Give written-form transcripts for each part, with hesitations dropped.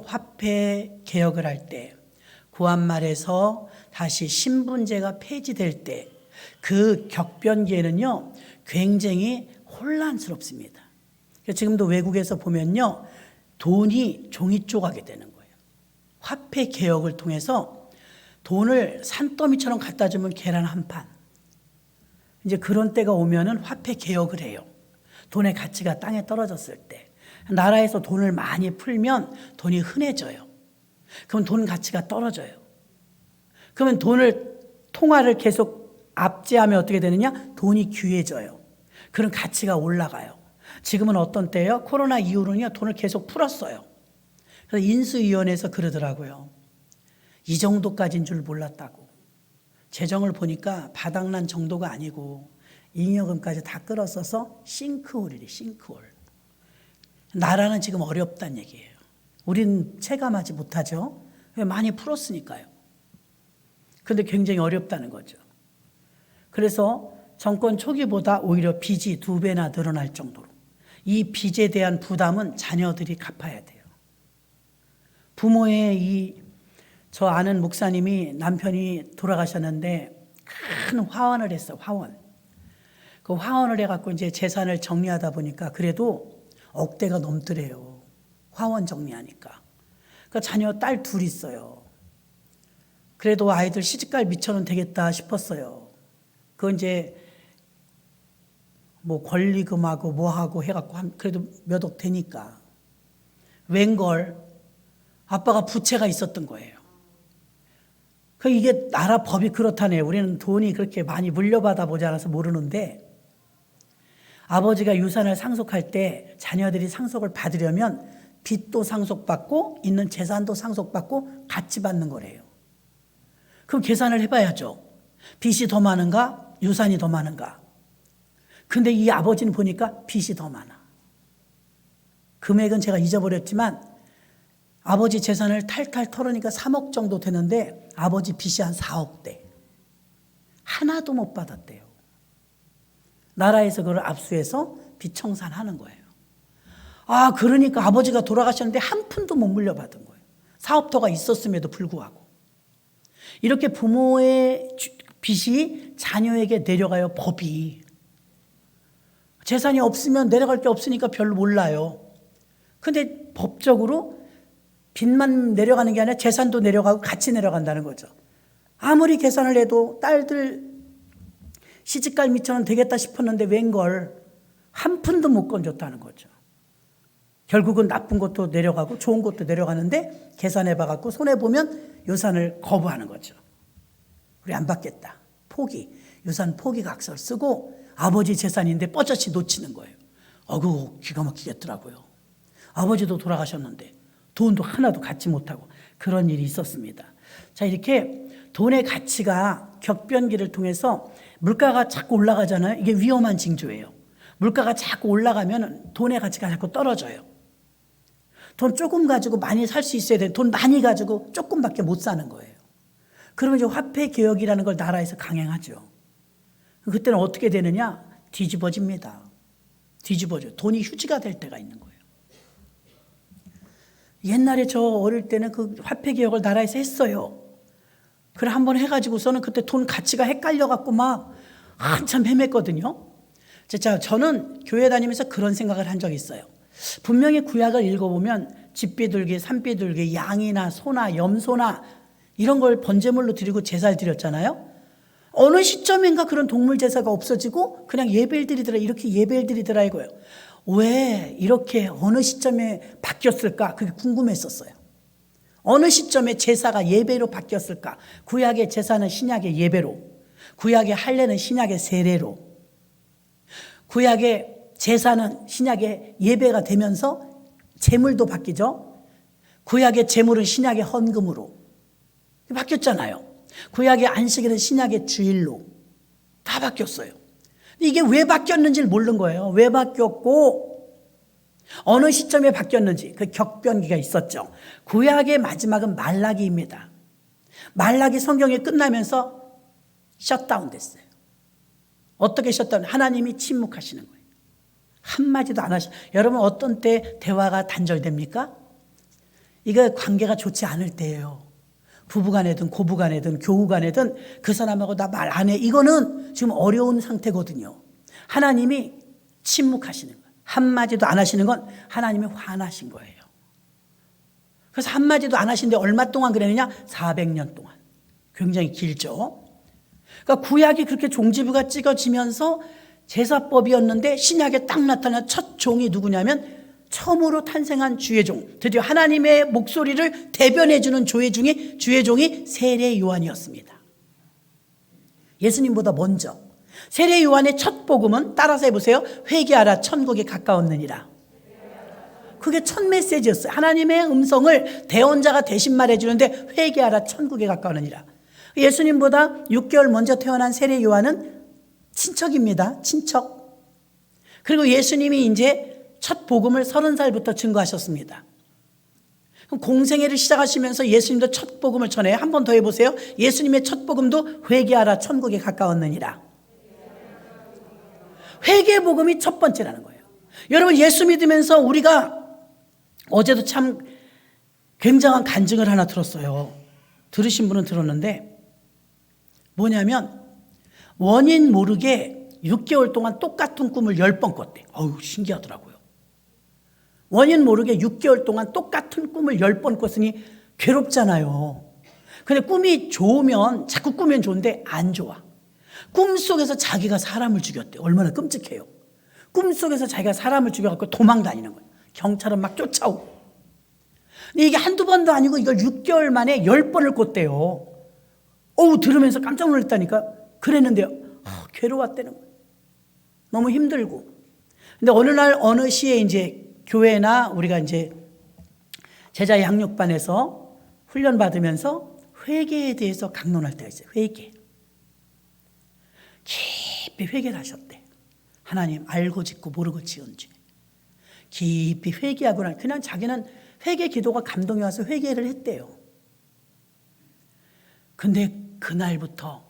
화폐 개혁을 할 때, 구한말에서 다시 신분제가 폐지될 때 그 격변기에는요 굉장히 혼란스럽습니다. 지금도 외국에서 보면요 돈이 종이 쪼가게 되는 거예요. 화폐 개혁을 통해서 돈을 산더미처럼 갖다 주면 계란 한 판. 이제 그런 때가 오면은 화폐 개혁을 해요. 돈의 가치가 땅에 떨어졌을 때. 나라에서 돈을 많이 풀면 돈이 흔해져요. 그럼 돈 가치가 떨어져요. 그러면 통화를 계속 압제하면 어떻게 되느냐? 돈이 귀해져요. 그런 가치가 올라가요. 지금은 어떤 때예요? 코로나 이후로는요, 돈을 계속 풀었어요. 그래서 인수위원회에서 그러더라고요. 이 정도까지인 줄 몰랐다고. 재정을 보니까 바닥난 정도가 아니고 잉여금까지 다 끌어써서 싱크홀이래, 싱크홀. 나라는 지금 어렵다는 얘기예요. 우린 체감하지 못하죠. 왜? 많이 풀었으니까요. 그런데 굉장히 어렵다는 거죠. 그래서 정권 초기보다 오히려 빚이 2배나 늘어날 정도로 이 빚에 대한 부담은 자녀들이 갚아야 돼요. 부모의 저 아는 목사님이 남편이 돌아가셨는데 큰 화원을 했어요. 화원. 그 화원을 해갖고 이제 재산을 정리하다 보니까 그래도 억대가 넘더래요. 화원 정리하니까. 그러니까 자녀 딸 2 있어요. 그래도 아이들 시집갈 미천은 되겠다 싶었어요. 그건 이제 뭐 권리금하고 뭐하고 해갖고 그래도 몇 억 되니까. 웬걸 아빠가 부채가 있었던 거예요. 이게 나라 법이 그렇다네요. 우리는 돈이 그렇게 많이 물려받아 보지 않아서 모르는데 아버지가 유산을 상속할 때 자녀들이 상속을 받으려면 빚도 상속받고 있는 재산도 상속받고 같이 받는 거래요. 그럼 계산을 해봐야죠. 빚이 더 많은가? 유산이 더 많은가? 근데 이 아버지는 보니까 빚이 더 많아. 금액은 제가 잊어버렸지만 아버지 재산을 탈탈 털으니까 3억 정도 되는데 아버지 빚이 한 4억대. 하나도 못 받았대요. 나라에서 그걸 압수해서 빚 청산하는 거예요. 그러니까 아버지가 돌아가셨는데 한 푼도 못 물려받은 거예요. 사업터가 있었음에도 불구하고. 이렇게 부모의 빚이 자녀에게 내려가요, 법이. 재산이 없으면 내려갈 게 없으니까 별로 몰라요. 근데 법적으로 빚만 내려가는 게 아니라 재산도 내려가고 같이 내려간다는 거죠. 아무리 계산을 해도 딸들 시집갈 미천은 되겠다 싶었는데 웬걸 한 푼도 못 건졌다는 거죠. 결국은 나쁜 것도 내려가고 좋은 것도 내려가는데 계산해봐갖고 손해보면 유산을 거부하는 거죠. 우리 안 받겠다. 포기. 유산 포기 각서를 쓰고 아버지 재산인데 뻗어치 놓치는 거예요. 기가 막히겠더라고요. 아버지도 돌아가셨는데 돈도 하나도 갖지 못하고 그런 일이 있었습니다. 자, 이렇게 돈의 가치가 격변기를 통해서 물가가 자꾸 올라가잖아요. 이게 위험한 징조예요. 물가가 자꾸 올라가면 돈의 가치가 자꾸 떨어져요. 돈 조금 가지고 많이 살 수 있어야 돼. 돈 많이 가지고 조금밖에 못 사는 거예요. 그러면 이제 화폐 개혁이라는 걸 나라에서 강행하죠. 그때는 어떻게 되느냐? 뒤집어집니다. 뒤집어져. 돈이 휴지가 될 때가 있는 거예요. 옛날에 저 어릴 때는 그 화폐 개혁을 나라에서 했어요. 그래 한번 해가지고서는 그때 돈 가치가 헷갈려갖고 막 한참 헤맸거든요. 자, 저는 교회 다니면서 그런 생각을 한 적이 있어요. 분명히 구약을 읽어보면 집비둘기, 산비둘기, 양이나 소나 염소나 이런 걸 번제물로 드리고 제사를 드렸잖아요. 어느 시점인가 그런 동물 제사가 없어지고 그냥 예배를 드리더라, 이렇게 예배를 드리더라 이거예요. 왜 이렇게 어느 시점에 바뀌었을까? 그게 궁금했었어요. 어느 시점에 제사가 예배로 바뀌었을까? 구약의 제사는 신약의 예배로, 구약의 할례는 신약의 세례로, 구약의 제사는 신약의 예배가 되면서 제물도 바뀌죠. 구약의 제물은 신약의 헌금으로 바뀌었잖아요. 구약의 안식일은 신약의 주일로 다 바뀌었어요. 이게 왜 바뀌었는지를 모르는 거예요. 왜 바뀌었고 어느 시점에 바뀌었는지 그 격변기가 있었죠. 구약의 마지막은 말라기입니다. 말라기 성경이 끝나면서 셧다운 됐어요. 어떻게 셧다운? 하나님이 침묵하시는 거예요. 한마디도 안 하시죠. 여러분 어떤 때 대화가 단절됩니까? 이거 관계가 좋지 않을 때예요. 부부간에든 고부간에든 교우간에든 그 사람하고 나 말 안 해. 이거는 지금 어려운 상태거든요. 하나님이 침묵하시는 거예요. 한마디도 안 하시는 건 하나님이 화나신 거예요. 그래서 한마디도 안 하시는데 얼마 동안 그랬느냐? 400년 동안. 굉장히 길죠. 그러니까 구약이 그렇게 종지부가 찍어지면서 제사법이었는데 신약에 딱 나타난 첫 종이 누구냐면 처음으로 탄생한 주의 종, 드디어 하나님의 목소리를 대변해주는 주의 종이 세례 요한이었습니다. 예수님보다 먼저. 세례 요한의 첫 복음은 따라서 해보세요. 회개하라 천국에 가까웠느니라. 그게 첫 메시지였어요. 하나님의 음성을 대언자가 대신 말해주는데 회개하라 천국에 가까웠느니라. 예수님보다 6개월 먼저 태어난 세례 요한은 친척입니다. 친척. 그리고 예수님이 이제 첫 복음을 30살부터 증거하셨습니다. 공생애를 시작하시면서 예수님도 첫 복음을 전해요. 한 번 더 해보세요. 예수님의 첫 복음도 회개하라 천국에 가까웠느니라. 회개 복음이 첫 번째라는 거예요. 여러분 예수 믿으면서 우리가 어제도 참 굉장한 간증을 하나 들었어요. 들으신 분은 들었는데 뭐냐면 원인 모르게 6개월 동안 똑같은 꿈을 10번 꿨대. 어우 신기하더라고요. 원인 모르게 6개월 동안 똑같은 꿈을 10번 꿨으니 괴롭잖아요. 근데 꿈이 좋으면 자꾸 꾸면 좋은데 안 좋아. 꿈속에서 자기가 사람을 죽였대. 얼마나 끔찍해요. 꿈속에서 자기가 사람을 죽여갖고 도망 다니는 거예요. 경찰은 막 쫓아오고. 근데 이게 한두 번도 아니고 이걸 6개월 만에 10번을 꿨대요. 어우 들으면서 깜짝 놀랐다니까. 그랬는데요. 괴로웠다는 거예요. 너무 힘들고. 근데 어느 날 어느 시에 이제 교회나 우리가 이제 제자 양육반에서 훈련 받으면서 회개에 대해서 강론할 때가 있어요. 회개. 깊이 회개를 하셨대. 하나님 알고 짓고 모르고 지은 죄. 깊이 회개하고 난 그냥 자기는 회개 기도가 감동이 와서 회개를 했대요. 근데 그날부터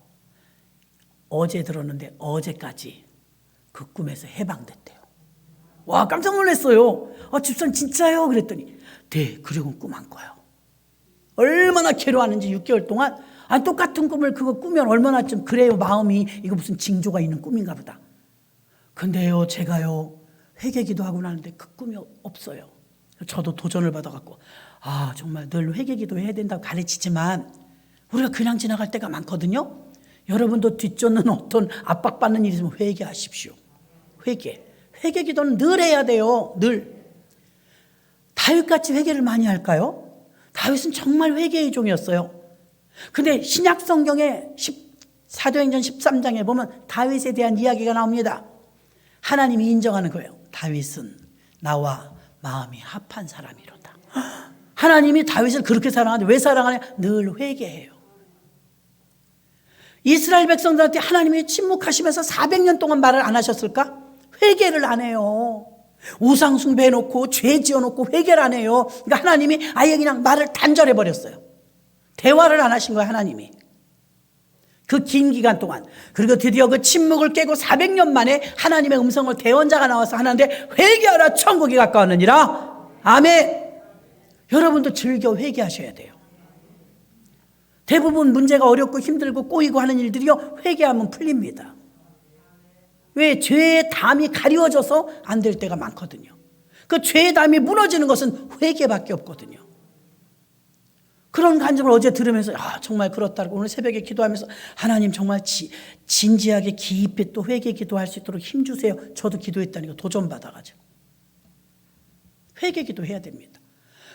어제 들었는데 어제까지 그 꿈에서 해방됐대요. 와 깜짝 놀랐어요. 집사님 진짜요? 그랬더니 네 그리고 꿈 안 꿔요. 얼마나 괴로워하는지 6개월 동안 똑같은 꿈을 그거 꾸면 얼마나 좀 그래요. 마음이 이거 무슨 징조가 있는 꿈인가 보다. 근데요 제가요 회개기도 하고 나는데 그 꿈이 없어요. 저도 도전을 받아갖고 정말 늘 회개기도 해야 된다고 가르치지만 우리가 그냥 지나갈 때가 많거든요. 여러분도 뒷쫓는 어떤 압박받는 일이 있으면 회개하십시오. 회개기도는 늘 해야 돼요. 늘. 다윗같이 회개를 많이 할까요? 다윗은 정말 회개의 종이었어요. 근데 신약 성경에 사도행전 13장에 보면 다윗에 대한 이야기가 나옵니다. 하나님이 인정하는 거예요. 다윗은 나와 마음이 합한 사람이로다. 하나님이 다윗을 그렇게 사랑하는데 왜 사랑하냐? 늘 회개해요. 이스라엘 백성들한테 하나님이 침묵하시면서 400년 동안 말을 안 하셨을까? 회개를 안 해요. 우상 숭배해놓고 죄 지어놓고 회개를 안 해요. 그러니까 하나님이 아예 그냥 말을 단절해버렸어요. 대화를 안 하신 거예요. 하나님이. 그 긴 기간 동안. 그리고 드디어 그 침묵을 깨고 400년 만에 하나님의 음성을 대언자가 나와서 하는데 회개하라 천국이 가까웠느니라. 아멘. 여러분도 즐겨 회개하셔야 돼요. 대부분 문제가 어렵고 힘들고 꼬이고 하는 일들이요 회개하면 풀립니다. 왜? 죄의 담이 가리워져서 안 될 때가 많거든요. 그 죄의 담이 무너지는 것은 회개밖에 없거든요. 그런 간증을 어제 들으면서 정말 그렇다고 오늘 새벽에 기도하면서 하나님 정말 진지하게 깊이 또 회개 기도할 수 있도록 힘주세요. 저도 기도했다니까 도전받아가지고 회개 기도해야 됩니다.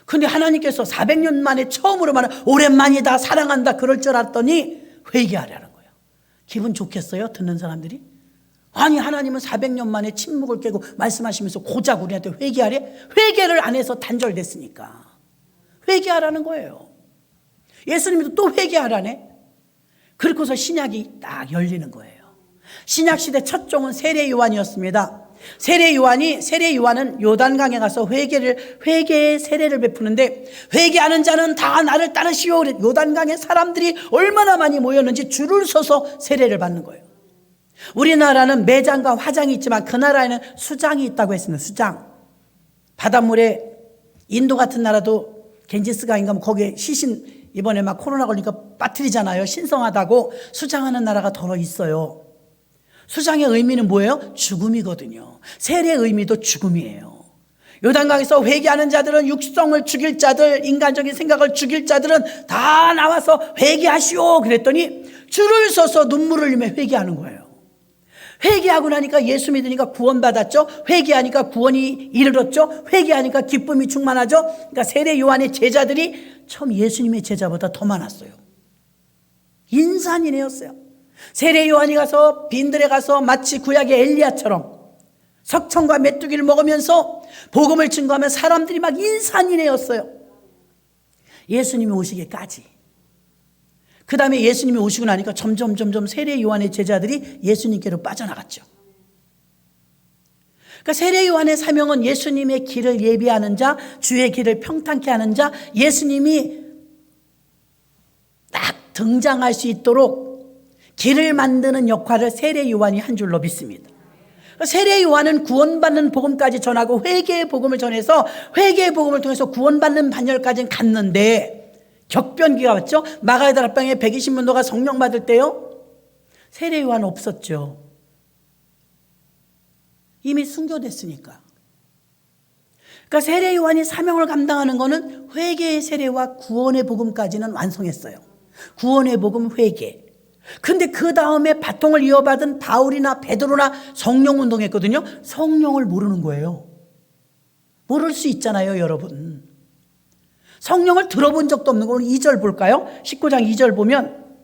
근데 하나님께서 400년 만에 처음으로 말하는 오랜만이다 사랑한다 그럴 줄 알았더니 회개하라는 거예요. 기분 좋겠어요? 듣는 사람들이? 아니 하나님은 400년 만에 침묵을 깨고 말씀하시면서 고작 우리한테 회개하래? 회개를 안 해서 단절됐으니까 회개하라는 거예요. 예수님도 또 회개하라네. 그렇고서 신약이 딱 열리는 거예요. 신약 시대 첫 종은 세례 요한이었습니다. 세례 요한은 요단강에 가서 회개의 세례를 베푸는데 회개하는 자는 다 나를 따르시오. 요단강에 사람들이 얼마나 많이 모였는지 줄을 서서 세례를 받는 거예요. 우리나라는 매장과 화장이 있지만 그 나라에는 수장이 있다고 했습니다. 수장. 바닷물에 인도 같은 나라도 겐지스강인가 뭐 거기에 시신 이번에 막 코로나 걸리니까 빠뜨리잖아요. 신성하다고. 수장하는 나라가 더러 있어요. 수장의 의미는 뭐예요? 죽음이거든요. 세례의 의미도 죽음이에요. 요단강에서 회개하는 자들은, 육성을 죽일 자들, 인간적인 생각을 죽일 자들은 다 나와서 회개하시오 그랬더니 줄을 서서 눈물을 흘리며 회개하는 거예요. 회개하고 나니까 예수 믿으니까 구원받았죠. 회개하니까 구원이 이르렀죠. 회개하니까 기쁨이 충만하죠. 그러니까 세례 요한의 제자들이 처음 예수님의 제자보다 더 많았어요. 인산이네였어요. 세례 요한이 가서 빈들에 가서 마치 구약의 엘리야처럼 석청과 메뚜기를 먹으면서 복음을 증거하면 사람들이 막 인산이네였어요. 예수님이 오시기까지. 그 다음에 예수님이 오시고 나니까 점점 세례 요한의 제자들이 예수님께로 빠져나갔죠. 그러니까 세례 요한의 사명은 예수님의 길을 예비하는 자, 주의 길을 평탄케 하는 자, 예수님이 딱 등장할 수 있도록 길을 만드는 역할을 세례 요한이 한 줄로 믿습니다. 세례 요한은 구원받는 복음까지 전하고 회개의 복음을 전해서 회개의 복음을 통해서 구원받는 반열까지는 갔는데 격변기가 왔죠. 마가의 다락방에 120문도가 성령 받을 때요. 세례 요한 없었죠. 이미 순교됐으니까. 그러니까 세례 요한이 사명을 감당하는 것은 회개의 세례와 구원의 복음까지는 완성했어요. 구원의 복음 회개. 근데 그 다음에 바통을 이어받은 바울이나 베드로나 성령 운동했거든요. 성령을 모르는 거예요. 모를 수 있잖아요, 여러분. 성령을 들어본 적도 없는 거. 오늘 2절 볼까요? 19장 2절 보면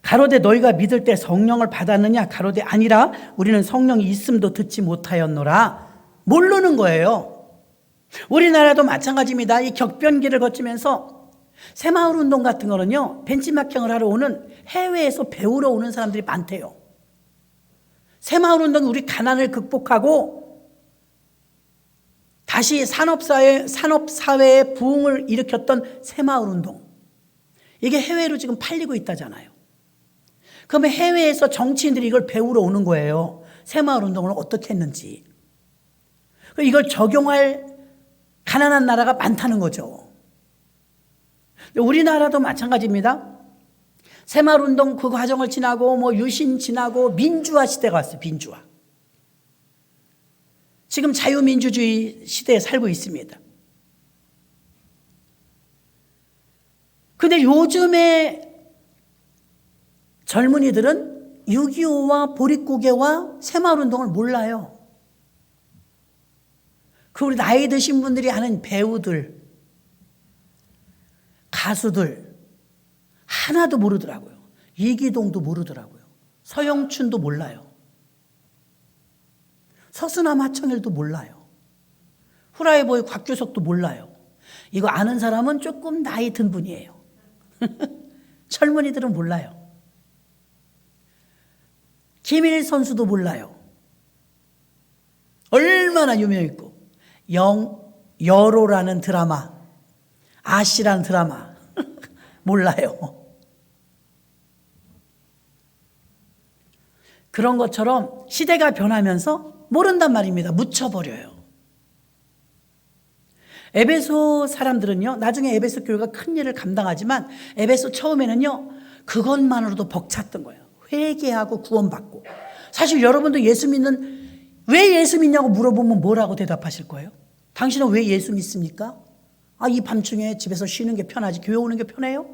가로되 너희가 믿을 때 성령을 받았느냐? 가로되 아니라 우리는 성령이 있음도 듣지 못하였노라. 모르는 거예요. 우리나라도 마찬가지입니다. 이 격변기를 거치면서 새마을 운동 같은 거는요, 벤치마킹을 하러 오는 해외에서 배우러 오는 사람들이 많대요. 새마을 운동이 우리 가난을 극복하고 다시 산업사회의 부흥을 일으켰던 새마을 운동. 이게 해외로 지금 팔리고 있다잖아요. 그러면 해외에서 정치인들이 이걸 배우러 오는 거예요. 새마을 운동을 어떻게 했는지. 이걸 적용할 가난한 나라가 많다는 거죠. 우리나라도 마찬가지입니다. 새마을운동 그 과정을 지나고 뭐 유신 지나고 민주화 시대가 왔어요. 민주화. 지금 자유민주주의 시대에 살고 있습니다. 근데 요즘에 젊은이들은 6.25와 보릿고개와 새마을운동을 몰라요. 그 우리 나이 드신 분들이 아는 배우들, 가수들 하나도 모르더라고요. 이기동도 모르더라고요. 서영춘도 몰라요. 서수남 하청일도 몰라요. 후라이보이 곽규석도 몰라요. 이거 아는 사람은 조금 나이 든 분이에요. 젊은이들은 몰라요. 김일 선수도 몰라요. 얼마나 유명했고 여로라는 드라마, 아씨라는 드라마 몰라요. 그런 것처럼 시대가 변하면서 모른단 말입니다. 묻혀버려요. 에베소 사람들은요, 나중에 에베소 교회가 큰 일을 감당하지만 에베소 처음에는요, 그것만으로도 벅찼던 거예요. 회개하고 구원받고. 사실 여러분도 왜 예수 믿냐고 물어보면 뭐라고 대답하실 거예요? 당신은 왜 예수 믿습니까? 이 밤중에 집에서 쉬는 게 편하지 교회 오는 게 편해요?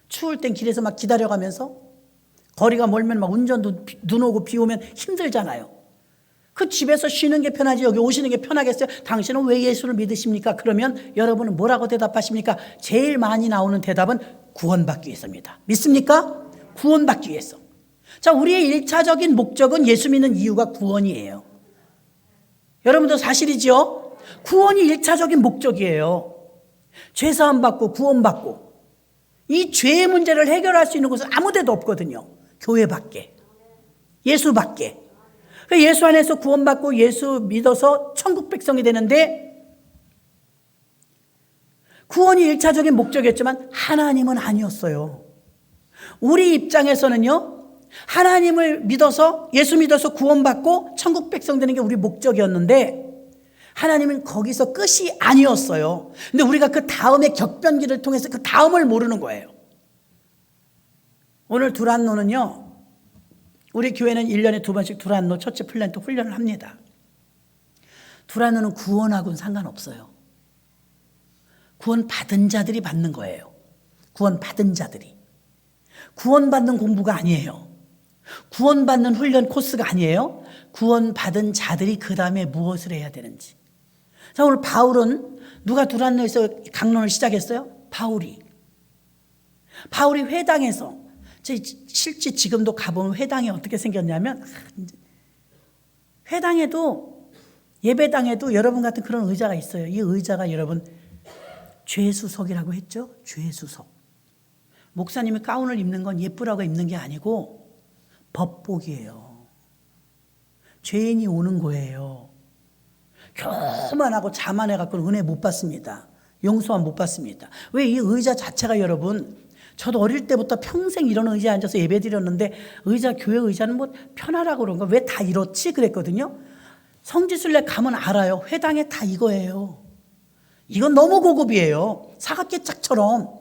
추울 땐 길에서 막 기다려가면서 거리가 멀면 막 운전도 눈 오고 비 오면 힘들잖아요. 그 집에서 쉬는 게 편하지 여기 오시는 게 편하겠어요? 당신은 왜 예수를 믿으십니까? 그러면 여러분은 뭐라고 대답하십니까? 제일 많이 나오는 대답은 구원받기 위해서입니다. 믿습니까? 구원받기 위해서. 자, 우리의 1차적인 목적은 예수 믿는 이유가 구원이에요. 여러분도 사실이죠? 구원이 1차적인 목적이에요. 죄사함 받고 구원받고. 이 죄의 문제를 해결할 수 있는 곳은 아무 데도 없거든요. 교회밖에. 예수밖에. 예수 안에서 구원받고 예수 믿어서 천국 백성이 되는데 구원이 1차적인 목적이었지만 하나님은 아니었어요. 우리 입장에서는요, 하나님을 믿어서 예수 믿어서 구원받고 천국 백성 되는 게 우리 목적이었는데 하나님은 거기서 끝이 아니었어요. 근데 우리가 그 다음의 격변기를 통해서 그 다음을 모르는 거예요. 오늘 두란노는요, 우리 교회는 1년에 2번씩 두란노 처치 플랜트 훈련을 합니다. 두란노는 구원하고는 상관없어요. 구원 받은 자들이 받는 거예요. 구원 받은 자들이. 구원받는 공부가 아니에요. 구원받는 훈련 코스가 아니에요. 구원받은 자들이 그 다음에 무엇을 해야 되는지. 자, 오늘 바울은 누가 두란노에서 강론을 시작했어요? 바울이 회당에서, 실제 지금도 가보면 회당이 어떻게 생겼냐면, 회당에도, 예배당에도 여러분 같은 그런 의자가 있어요. 이 의자가 여러분 죄수석이라고 했죠? 죄수석. 목사님이 가운을 입는 건 예쁘라고 입는 게 아니고 법복이에요. 죄인이 오는 거예요. 교만하고 자만해갖고 은혜 못 받습니다. 용서함 못 받습니다. 왜? 이 의자 자체가 여러분, 저도 어릴 때부터 평생 이런 의자에 앉아서 예배 드렸는데, 교회 의자는 뭐 편하라고 그런가? 왜 다 이렇지? 그랬거든요. 성지순례 가면 알아요. 회당에 다 이거예요. 이건 너무 고급이에요. 사각계 짝처럼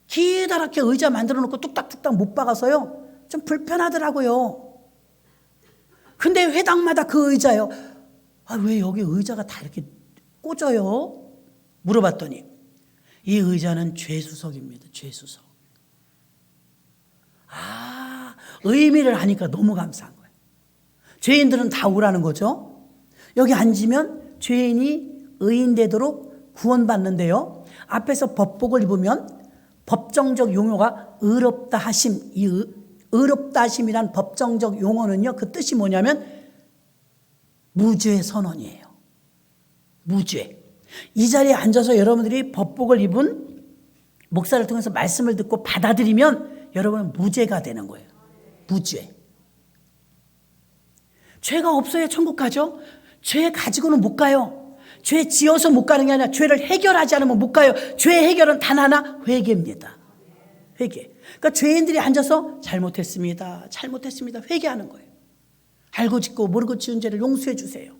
기다랗게 의자 만들어 놓고 뚝딱뚝딱 못 박아서요, 좀 불편하더라고요. 근데 회당마다 그 의자요. 왜 여기 의자가 다 이렇게 꽂아요? 물어봤더니 이 의자는 죄수석입니다. 죄수석. 의미를 아니까 너무 감사한 거예요. 죄인들은 다 오라는 거죠. 여기 앉으면 죄인이 의인 되도록 구원받는데요, 앞에서 법복을 입으면 법정적 용어가 의롭다 하심, 이 의롭다 하심이란 법정적 용어는요, 그 뜻이 뭐냐면 무죄 선언이에요. 무죄. 이 자리에 앉아서 여러분들이 법복을 입은 목사를 통해서 말씀을 듣고 받아들이면 여러분은 무죄가 되는 거예요. 무죄. 죄가 없어야 천국 가죠. 죄 가지고는 못 가요. 죄 지어서 못 가는 게 아니라 죄를 해결하지 않으면 못 가요. 죄 해결은 단 하나, 회개입니다. 회개. 그러니까 죄인들이 앉아서 잘못했습니다. 회개하는 거예요. 알고 짓고 모르고 지은 죄를 용서해 주세요.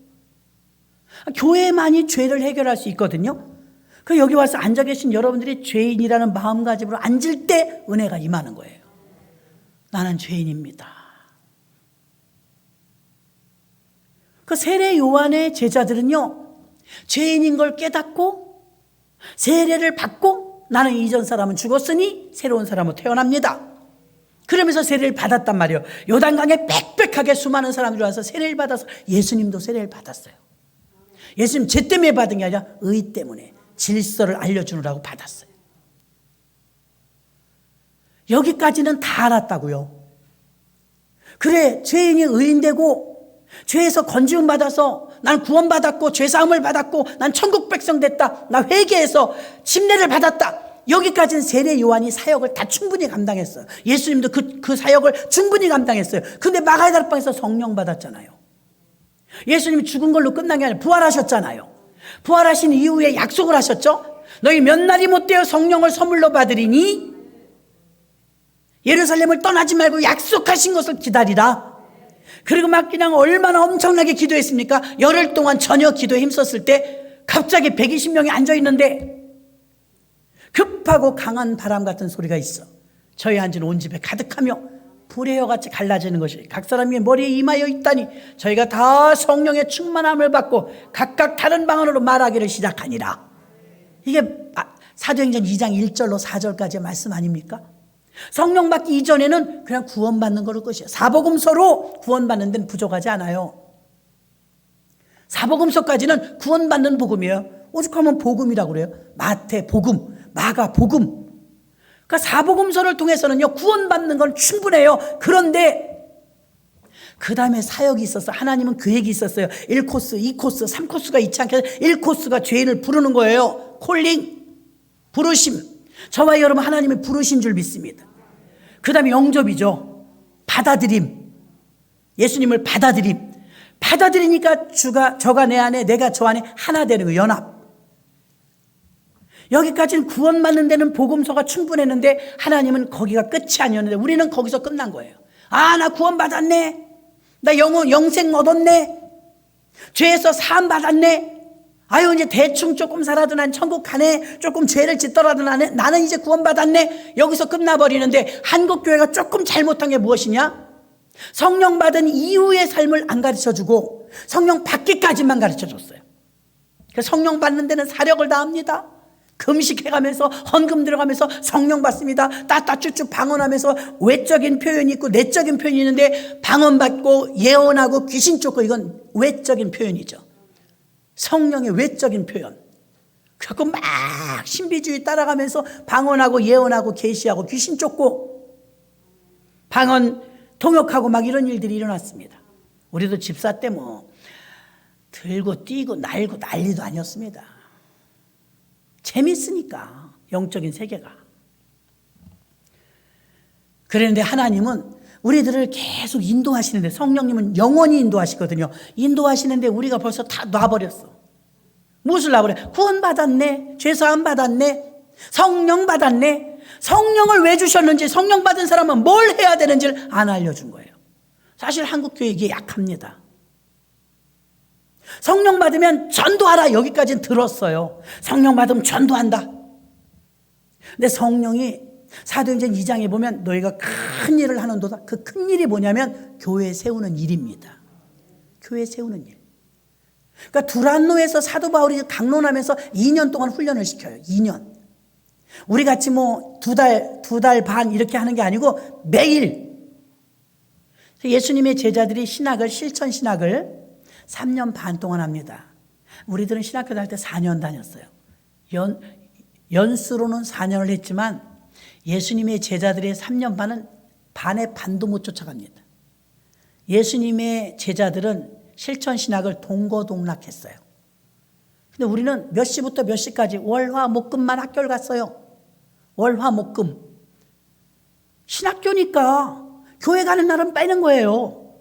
교회만이 죄를 해결할 수 있거든요. 그 여기 와서 앉아 계신 여러분들이 죄인이라는 마음가짐으로 앉을 때 은혜가 임하는 거예요. 나는 죄인입니다. 그 세례 요한의 제자들은요, 죄인인 걸 깨닫고 세례를 받고 나는 이전 사람은 죽었으니 새로운 사람으로 태어납니다. 그러면서 세례를 받았단 말이에요. 요단강에 빽빽하게 수많은 사람들이 와서 세례를 받아서, 예수님도 세례를 받았어요. 예수님 죄 때문에 받은 게 아니라 의 때문에 질서를 알려주느라고 받았어요. 여기까지는 다 알았다고요. 그래, 죄인이 의인되고 죄에서 건지움 받아서 난 구원받았고 죄사함을 받았고 난 천국 백성 됐다, 나 회개해서 침례를 받았다, 여기까지는 세례 요한이 사역을 다 충분히 감당했어요. 예수님도 그 사역을 충분히 감당했어요. 근데 마가의 다락방에서 성령 받았잖아요. 예수님이 죽은 걸로 끝난 게 아니라 부활하셨잖아요. 부활하신 이후에 약속을 하셨죠. 너희 몇 날이 못되어 성령을 선물로 받으리니 예루살렘을 떠나지 말고 약속하신 것을 기다리라. 그리고 막 그냥 얼마나 엄청나게 기도했습니까? 열흘 동안 전혀 기도에 힘썼을 때 갑자기 120명이 앉아있는데 급하고 강한 바람 같은 소리가 있어. 저희 앉은 온 집에 가득하며 불의 혀같이 갈라지는 것이 각 사람의 머리에 임하여 있다니 저희가 다 성령의 충만함을 받고 각각 다른 방언으로 말하기를 시작하니라. 이게 사도행전 2장 1절로 4절까지의 말씀 아닙니까? 성령 받기 이전에는 그냥 구원받는 거로 끝이에요. 사복음서로 구원받는 데는 부족하지 않아요. 사복음서까지는 구원받는 복음이에요. 오죽하면 복음이라고 그래요. 마태 복음, 마가 복음. 그러니까 사복음서를 통해서는요, 구원받는 건 충분해요. 그런데 그 다음에 사역이 있어서 하나님은 계획이 있었어요. 1코스, 2코스, 3코스가 있지 않게 1코스가 죄인을 부르는 거예요. 콜링, 부르심. 저와 여러분 하나님이 부르신 줄 믿습니다. 그 다음에 영접이죠. 받아들임. 예수님을 받아들임. 받아들이니까 저가 내 안에 내가 저 안에 하나 되는 거예요. 연합. 여기까지는 구원받는 데는 복음서가 충분했는데 하나님은 거기가 끝이 아니었는데 우리는 거기서 끝난 거예요. 나 구원받았네. 나 영생 얻었네. 죄에서 사함 받았네. 아유, 이제 대충 조금 살아도 난 천국 가네. 조금 죄를 짓더라도 나는 이제 구원받았네. 여기서 끝나버리는데 한국 교회가 조금 잘못한 게 무엇이냐? 성령 받은 이후의 삶을 안 가르쳐주고 성령 받기까지만 가르쳐줬어요. 성령 받는 데는 사력을 다합니다. 금식해가면서 헌금 들어가면서 성령 받습니다. 따따쭈쭈 방언하면서 외적인 표현이 있고 내적인 표현이 있는데 방언받고 예언하고 귀신 쫓고 이건 외적인 표현이죠. 성령의 외적인 표현. 그래서 막 신비주의 따라가면서 방언하고 예언하고 계시하고 귀신 쫓고 방언 통역하고 막 이런 일들이 일어났습니다. 우리도 집사 때 뭐 들고 뛰고 날고 난리도 아니었습니다. 재밌으니까 영적인 세계가. 그런데 하나님은 우리들을 계속 인도하시는데 성령님은 영원히 인도하시거든요. 인도하시는데 우리가 벌써 다 놔버렸어. 무엇을 놔버려? 구원받았네. 죄사함 받았네. 성령 받았네. 성령을 왜 주셨는지 성령 받은 사람은 뭘 해야 되는지를 안 알려준 거예요. 사실 한국교회 이게 약합니다. 성령 받으면 전도하라 여기까지는 들었어요. 성령 받으면 전도한다. 근데 성령이 사도행전 2장에 보면 너희가 큰 일을 하는도다. 그 큰 일이 뭐냐면 교회 세우는 일입니다. 교회 세우는 일. 그러니까 두란노에서 사도 바울이 강론하면서 2년 동안 훈련을 시켜요. 2년. 우리 같이 뭐 두 달 반 이렇게 하는 게 아니고 매일. 예수님의 제자들이 실천 신학을 3년 반 동안 합니다. 우리들은 신학교 다닐 때 4년 다녔어요. 연수로는 4년을 했지만 예수님의 제자들의 3년 반의 반도 못 쫓아갑니다. 예수님의 제자들은 실천 신학을 동거동락했어요. 근데 우리는 몇 시부터 몇 시까지 월화목금만 학교를 갔어요. 월화목금. 신학교니까 교회 가는 날은 빼는 거예요.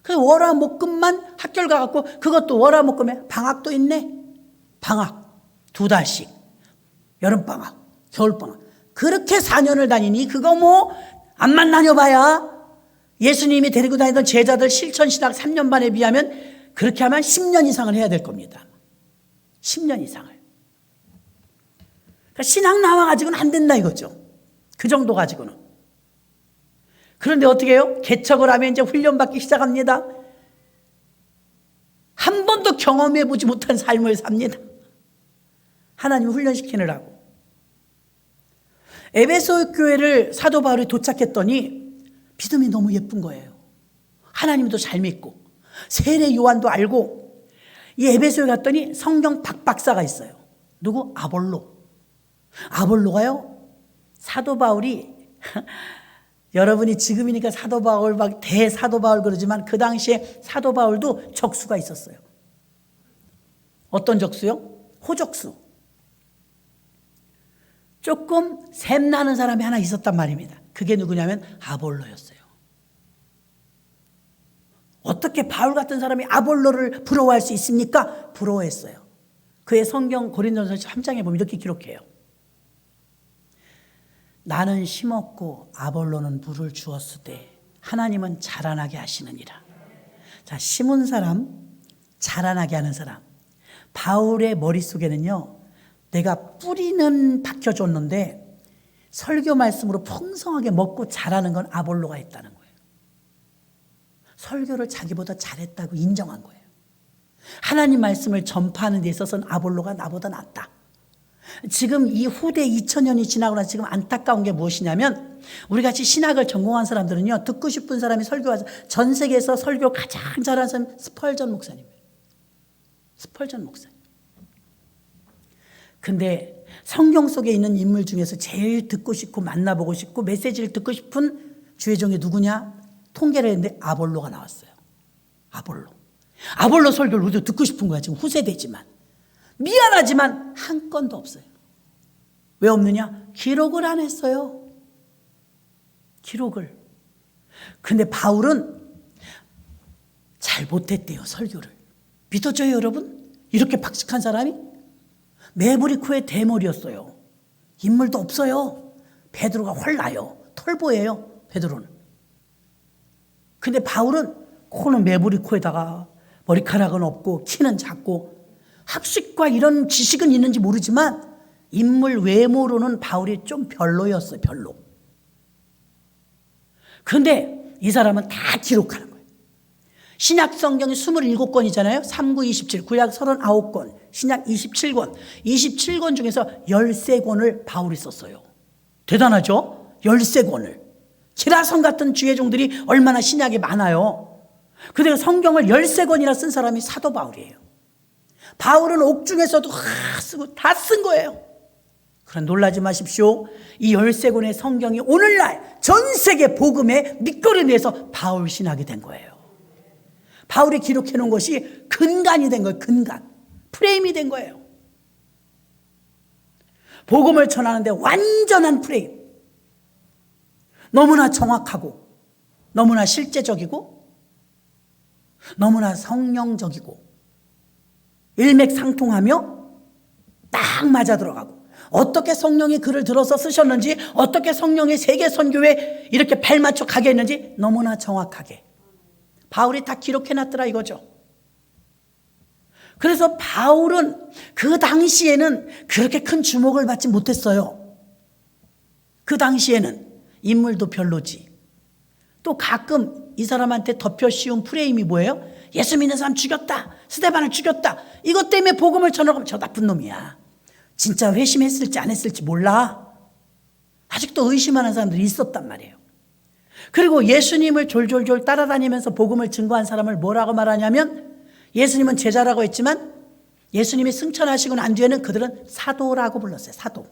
그래서 월화목금만 학교를 가갖고 그것도 월화목금에 방학도 있네. 방학 2달씩. 여름방학, 겨울방학. 그렇게 4년을 다니니 그거 뭐 암만 다녀봐야 예수님이 데리고 다니던 제자들 실천신학 3년 반에 비하면 그렇게 하면 10년 이상을 해야 될 겁니다. 10년 이상을. 그러니까 신학 나와가지고는 안 된다 이거죠. 그 정도 가지고는. 그런데 어떻게 해요? 개척을 하면 이제 훈련받기 시작합니다. 한 번도 경험해보지 못한 삶을 삽니다. 하나님 훈련시키느라고. 에베소 교회를 사도 바울이 도착했더니 믿음이 너무 예쁜 거예요. 하나님도 잘 믿고 세례 요한도 알고 이 에베소에 갔더니 성경 박박사가 있어요. 누구? 아볼로가요. 사도 바울이 여러분이 지금이니까 사도 바울 막 대사도 바울 그러지만 그 당시에 사도 바울도 적수가 있었어요. 어떤 적수요? 호적수. 조금 샘나는 사람이 하나 있었단 말입니다. 그게 누구냐면 아볼로였어요. 어떻게 바울 같은 사람이 아볼로를 부러워할 수 있습니까? 부러워했어요. 그의 성경 고린도전서 3장에 보면 이렇게 기록해요. 나는 심었고 아볼로는 물을 주었으되 하나님은 자라나게 하시느니라. 자, 심은 사람, 자라나게 하는 사람. 바울의 머릿속에는요. 내가 뿌리는 박혀줬는데 설교 말씀으로 풍성하게 먹고 자라는 건 아볼로가 했다는 거예요. 설교를 자기보다 잘했다고 인정한 거예요. 하나님 말씀을 전파하는 데 있어서는 아볼로가 나보다 낫다. 지금 이 후대 2000년이 지나고 나서 지금 안타까운 게 무엇이냐면 우리 같이 신학을 전공한 사람들은요. 듣고 싶은 사람이 설교하자. 전 세계에서 설교 가장 잘하는 사람이 스펄전 목사님이에요. 스펄전 목사님. 근데 성경 속에 있는 인물 중에서 제일 듣고 싶고 만나보고 싶고 메시지를 듣고 싶은 주의 종이 누구냐? 통계를 했는데 아볼로가 나왔어요. 아볼로 설교를 우리도 듣고 싶은 거야. 지금 후세대지만. 미안하지만 한 건도 없어요. 왜 없느냐? 기록을 안 했어요. 기록을. 근데 바울은 잘 못했대요. 설교를. 믿어줘요 여러분? 이렇게 박식한 사람이? 메브리코의 대머리였어요. 인물도 없어요. 베드로가 훨 나요. 털보예요. 베드로는. 근데 바울은 코는 메브리코에다가 머리카락은 없고 키는 작고 학식과 이런 지식은 있는지 모르지만 인물 외모로는 바울이 좀 별로였어요. 별로. 그런데 이 사람은 다 기록하는 거예요. 신약 성경이 27권이잖아요. 3, 9, 27, 구약 39권, 신약 27권. 27권 중에서 13권을 바울이 썼어요. 대단하죠? 13권을. 기라성 같은 주의 종들이 얼마나 신약에 많아요. 그런데 성경을 13권이나 쓴 사람이 사도 바울이에요. 바울은 옥중에서도 쓰고 다 쓴 거예요. 그러나 놀라지 마십시오. 이 13권의 성경이 오늘날 전 세계 복음의 밑거리 내서 바울 신학이 된 거예요. 바울이 기록해 놓은 것이 근간이 된 거예요. 근간. 프레임이 된 거예요. 복음을 전하는데 완전한 프레임. 너무나 정확하고 너무나 실제적이고 너무나 성령적이고 일맥상통하며 딱 맞아 들어가고 어떻게 성령이 글을 들어서 쓰셨는지 어떻게 성령이 세계 선교에 이렇게 발맞춰 가게 했는지 너무나 정확하게 바울이 다 기록해놨더라 이거죠. 그래서 바울은 그 당시에는 그렇게 큰 주목을 받지 못했어요. 그 당시에는 인물도 별로지. 또 가끔 이 사람한테 덮여 씌운 프레임이 뭐예요? 예수 믿는 사람 죽였다. 스데반을 죽였다. 이것 때문에 복음을 전하면 저 나쁜 놈이야. 진짜 회심했을지 안 했을지 몰라. 아직도 의심하는 사람들이 있었단 말이에요. 그리고 예수님을 졸졸졸 따라다니면서 복음을 증거한 사람을 뭐라고 말하냐면 예수님은 제자라고 했지만 예수님이 승천하시고 난 뒤에는 그들은 사도라고 불렀어요. 사도.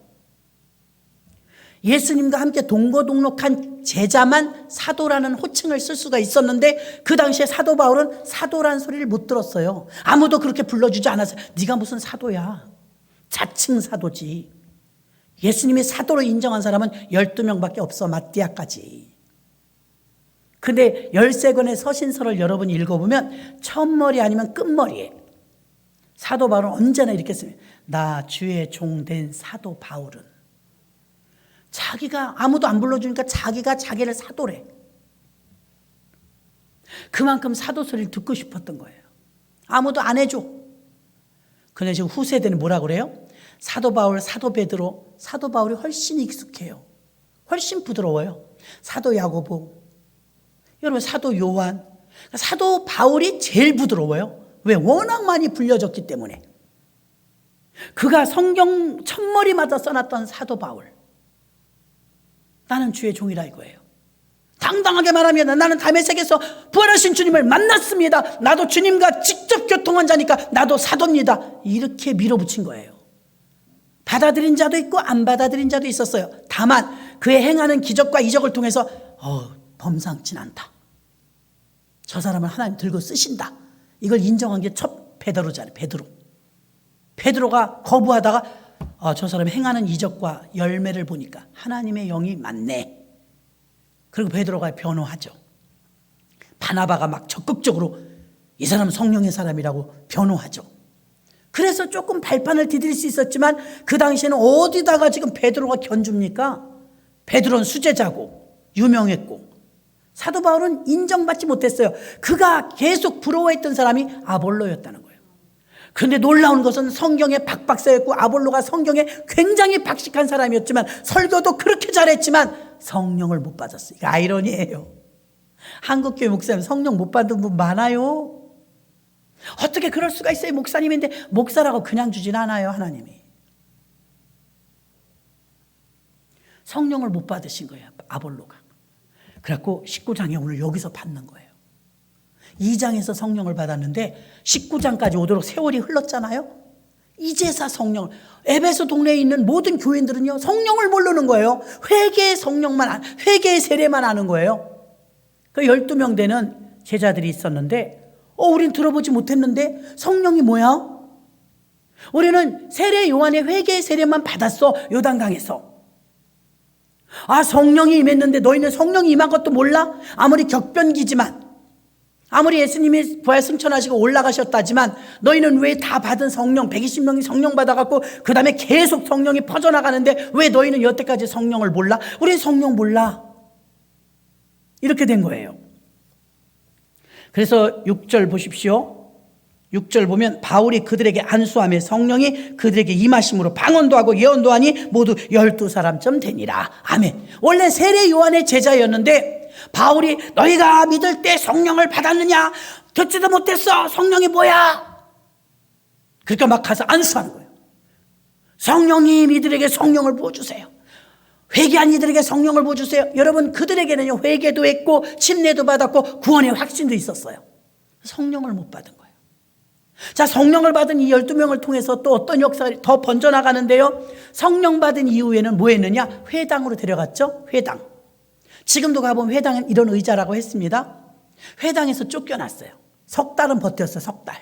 예수님과 함께 동거동록한 제자만 사도라는 호칭을 쓸 수가 있었는데 그 당시에 사도 바울은 사도라는 소리를 못 들었어요. 아무도 그렇게 불러주지 않았어요. 네가 무슨 사도야. 자칭 사도지. 예수님이 사도로 인정한 사람은 12명밖에 없어. 마띠아까지. 근데 13권의 서신서를 여러분이 읽어보면 첫머리 아니면 끝머리에 사도 바울은 언제나 이렇게 씁니다. 나 주의 종된 사도 바울은. 자기가 아무도 안 불러주니까 자기가 자기를 사도래. 그만큼 사도 소리를 듣고 싶었던 거예요. 아무도 안 해줘. 근데 지금 후세대는 뭐라 그래요? 사도 바울, 사도 베드로, 사도 바울이 훨씬 익숙해요. 훨씬 부드러워요. 사도 야고보, 여러분 사도 요한, 사도 바울이 제일 부드러워요. 왜? 워낙 많이 불려졌기 때문에. 그가 성경 첫머리마다 써놨던 사도 바울. 나는 주의 종이라 이거예요. 당당하게 말합니다. 나는 다메섹에서 부활하신 주님을 만났습니다. 나도 주님과 직접 교통한 자니까 나도 사도입니다. 이렇게 밀어붙인 거예요. 받아들인 자도 있고 안 받아들인 자도 있었어요. 다만 그의 행하는 기적과 이적을 통해서 범상치 않다. 저 사람을 하나님 들고 쓰신다. 이걸 인정한 게 첫 베드로잖아요. 베드로가 거부하다가 저 사람이 행하는 이적과 열매를 보니까 하나님의 영이 맞네. 그리고 베드로가 변호하죠. 바나바가 막 적극적으로 이 사람은 성령의 사람이라고 변호하죠. 그래서 조금 발판을 디딜 수 있었지만 그 당시에는 어디다가 지금 베드로가 견줍니까? 베드로는 수제자고 유명했고 사도 바울은 인정받지 못했어요. 그가 계속 부러워했던 사람이 아볼로였다는 거예요. 그런데 놀라운 것은 성경에 박박사였고 아볼로가 성경에 굉장히 박식한 사람이었지만 설교도 그렇게 잘했지만 성령을 못 받았어요. 이거 아이러니예요. 한국교회 목사님 성령 못 받은 분 많아요. 어떻게 그럴 수가 있어요? 목사님인데 목사라고 그냥 주진 않아요. 하나님이. 성령을 못 받으신 거예요. 아볼로가. 그래갖고 19장에 오늘 여기서 받는 거예요. 2장에서 성령을 받았는데 19장까지 오도록 세월이 흘렀잖아요. 이제사 성령을. 에베소 동네에 있는 모든 교인들은요 성령을 모르는 거예요. 회개의 성령만, 회개의 세례만 아는 거예요. 그 12명 되는 제자들이 있었는데 우린 들어보지 못했는데 성령이 뭐야? 우리는 세례 요한의 회개의 세례만 받았어. 요단강에서. 성령이 임했는데 너희는 성령이 임한 것도 몰라? 아무리 격변기지만 아무리 예수님이 부활 승천하시고 올라가셨다지만 너희는 왜 다 받은 성령 120명이 성령 받아갖고 그 다음에 계속 성령이 퍼져나가는데 왜 너희는 여태까지 성령을 몰라? 우리 성령 몰라. 이렇게 된 거예요. 그래서 6절 보십시오. 6절 보면 바울이 그들에게 안수하며 성령이 그들에게 임하심으로 방언도 하고 예언도 하니 모두 12사람쯤 되니라. 아멘. 원래 세례 요한의 제자였는데 바울이 너희가 믿을 때 성령을 받았느냐? 듣지도 못했어. 성령이 뭐야? 그러니까 막 가서 안수하는 거예요. 성령님 이들에게 성령을 부어주세요. 회개한 이들에게 성령을 부어주세요. 여러분, 그들에게는요 회개도 했고 침례도 받았고 구원의 확신도 있었어요. 성령을 못 받은 거예요. 자, 성령을 받은 이 12명을 통해서 또 어떤 역사가 더 번져나가는데요. 성령 받은 이후에는 뭐 했느냐? 회당으로 데려갔죠. 회당. 지금도 가보면 회당은 이런 의자라고 했습니다. 회당에서 쫓겨났어요. 석 달은 버텼어요. 석 달.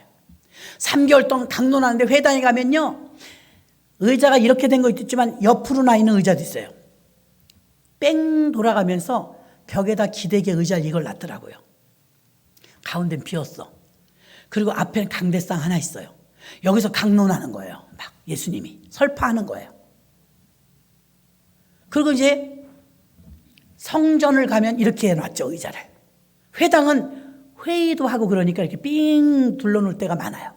3개월 동안 강론하는데 회당에 가면요 의자가 이렇게 된 거 있지만 옆으로 나 있는 의자도 있어요. 뺑 돌아가면서 벽에다 기대게 의자를 이걸 놨더라고요. 가운데는 비었어. 그리고 앞에는 강대상 하나 있어요. 여기서 강론하는 거예요. 막 예수님이 설파하는 거예요. 그리고 이제 성전을 가면 이렇게 해놨죠, 의자를. 회당은 회의도 하고 그러니까 이렇게 삥 둘러놓을 때가 많아요.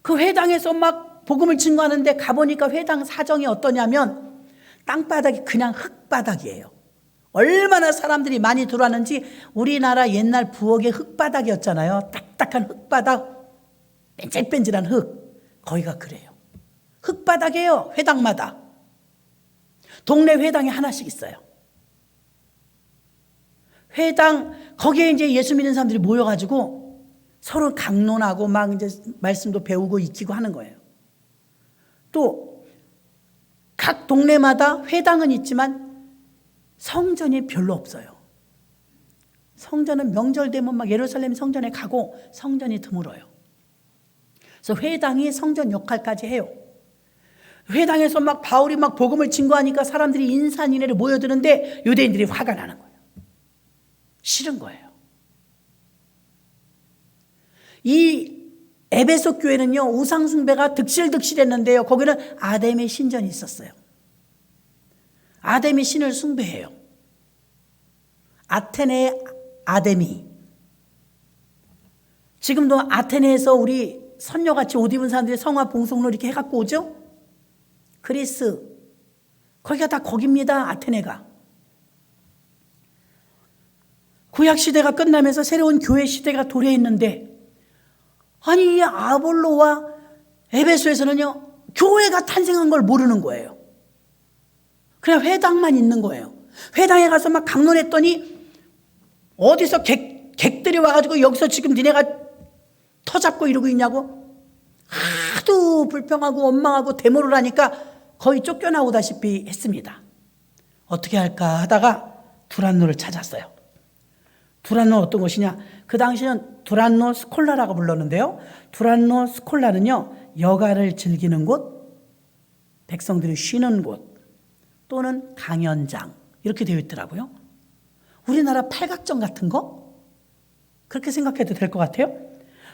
그 회당에서 막 복음을 증거하는데 가보니까 회당 사정이 어떠냐면 땅바닥이 그냥 흙바닥이에요. 얼마나 사람들이 많이 들어왔는지. 우리나라 옛날 부엌의 흙바닥이었잖아요. 딱딱한 흙바닥, 뺀질뺀질한 흙. 거기가 그래요. 흙바닥이에요. 회당마다. 동네 회당에 하나씩 있어요. 회당, 거기에 이제 예수 믿는 사람들이 모여가지고 서로 강론하고 막 이제 말씀도 배우고 익히고 하는 거예요. 또 각 동네마다 회당은 있지만 성전이 별로 없어요. 성전은 명절 되면 막 예루살렘 성전에 가고 성전이 드물어요. 그래서 회당이 성전 역할까지 해요. 회당에서 막 바울이 막 복음을 증거하니까 사람들이 인산인해를 모여드는데 유대인들이 화가 나는 거예요. 싫은 거예요. 이 에베소 교회는요 우상 숭배가 득실득실했는데요 거기는 아담의 신전이 있었어요. 아담이 신을 숭배해요. 아테네의 아데미. 지금도 아테네에서 우리 선녀같이 옷 입은 사람들이 성화 봉송로 이렇게 해갖고 오죠. 그리스 거기가 다 거기입니다. 아테네가. 구약시대가 끝나면서 새로운 교회 시대가 도래했는데 아니 이 아볼로와 에베소에서는요 교회가 탄생한 걸 모르는 거예요. 그냥 회당만 있는 거예요. 회당에 가서 막 강론했더니 어디서 객들이 와가지고 여기서 지금 니네가 터잡고 이러고 있냐고 하도 불평하고 원망하고 데모를 하니까 거의 쫓겨나오다시피 했습니다. 어떻게 할까 하다가 두란노를 찾았어요. 두란노는 어떤 곳이냐? 그 당시는 두란노 스콜라라고 불렀는데요. 두란노 스콜라는요 여가를 즐기는 곳, 백성들이 쉬는 곳 또는 강연장 이렇게 되어 있더라고요. 우리나라 팔각정 같은 거? 그렇게 생각해도 될 것 같아요.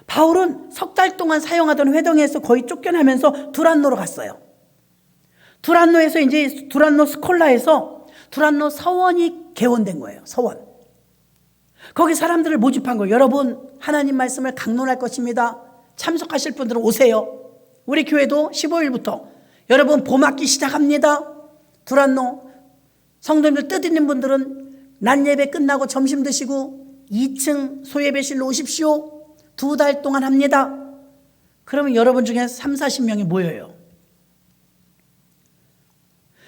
바울은 석 달 동안 사용하던 회당에서 거의 쫓겨나면서 두란노로 갔어요. 두란노에서 이제 두란노 스콜라에서 두란노 서원이 개원된 거예요. 서원. 거기 사람들을 모집한 거예요. 여러분 하나님 말씀을 강론할 것입니다. 참석하실 분들은 오세요. 우리 교회도 15일부터 여러분 봄학기 시작합니다. 두란노 성도님들 뜻 있는 분들은 낮 예배 끝나고 점심 드시고 2층 소예배실로 오십시오. 2달 동안 합니다. 그러면 여러분 중에 30-40명이 모여요.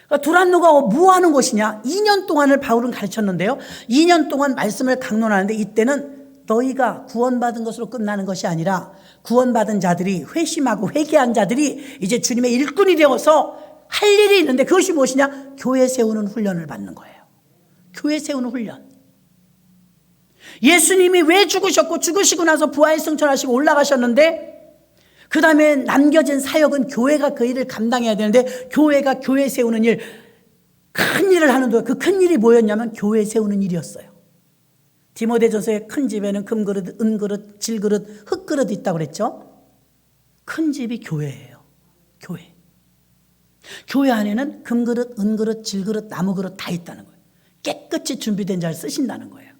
그러니까 두란노가 뭐 하는 곳이냐? 2년 동안을 바울은 가르쳤는데요. 2년 동안 말씀을 강론하는데 이때는 너희가 구원받은 것으로 끝나는 것이 아니라 구원받은 자들이 회심하고 회개한 자들이 이제 주님의 일꾼이 되어서 할 일이 있는데 그것이 무엇이냐? 교회 세우는 훈련을 받는 거예요. 교회 세우는 훈련. 예수님이 왜 죽으셨고 죽으시고 나서 부활 승천하시고 올라가셨는데 그 다음에 남겨진 사역은 교회가 그 일을 감당해야 되는데 교회가 교회 세우는 일, 큰 일을 하는 동안 그 큰 일이 뭐였냐면 교회 세우는 일이었어요. 디모데전서에 큰 집에는 금그릇, 은그릇, 질그릇, 흙그릇 있다고 그랬죠. 큰 집이 교회예요. 교회. 교회 안에는 금그릇, 은그릇, 질그릇, 나무그릇 다 있다는 거예요. 깨끗이 준비된 자를 쓰신다는 거예요.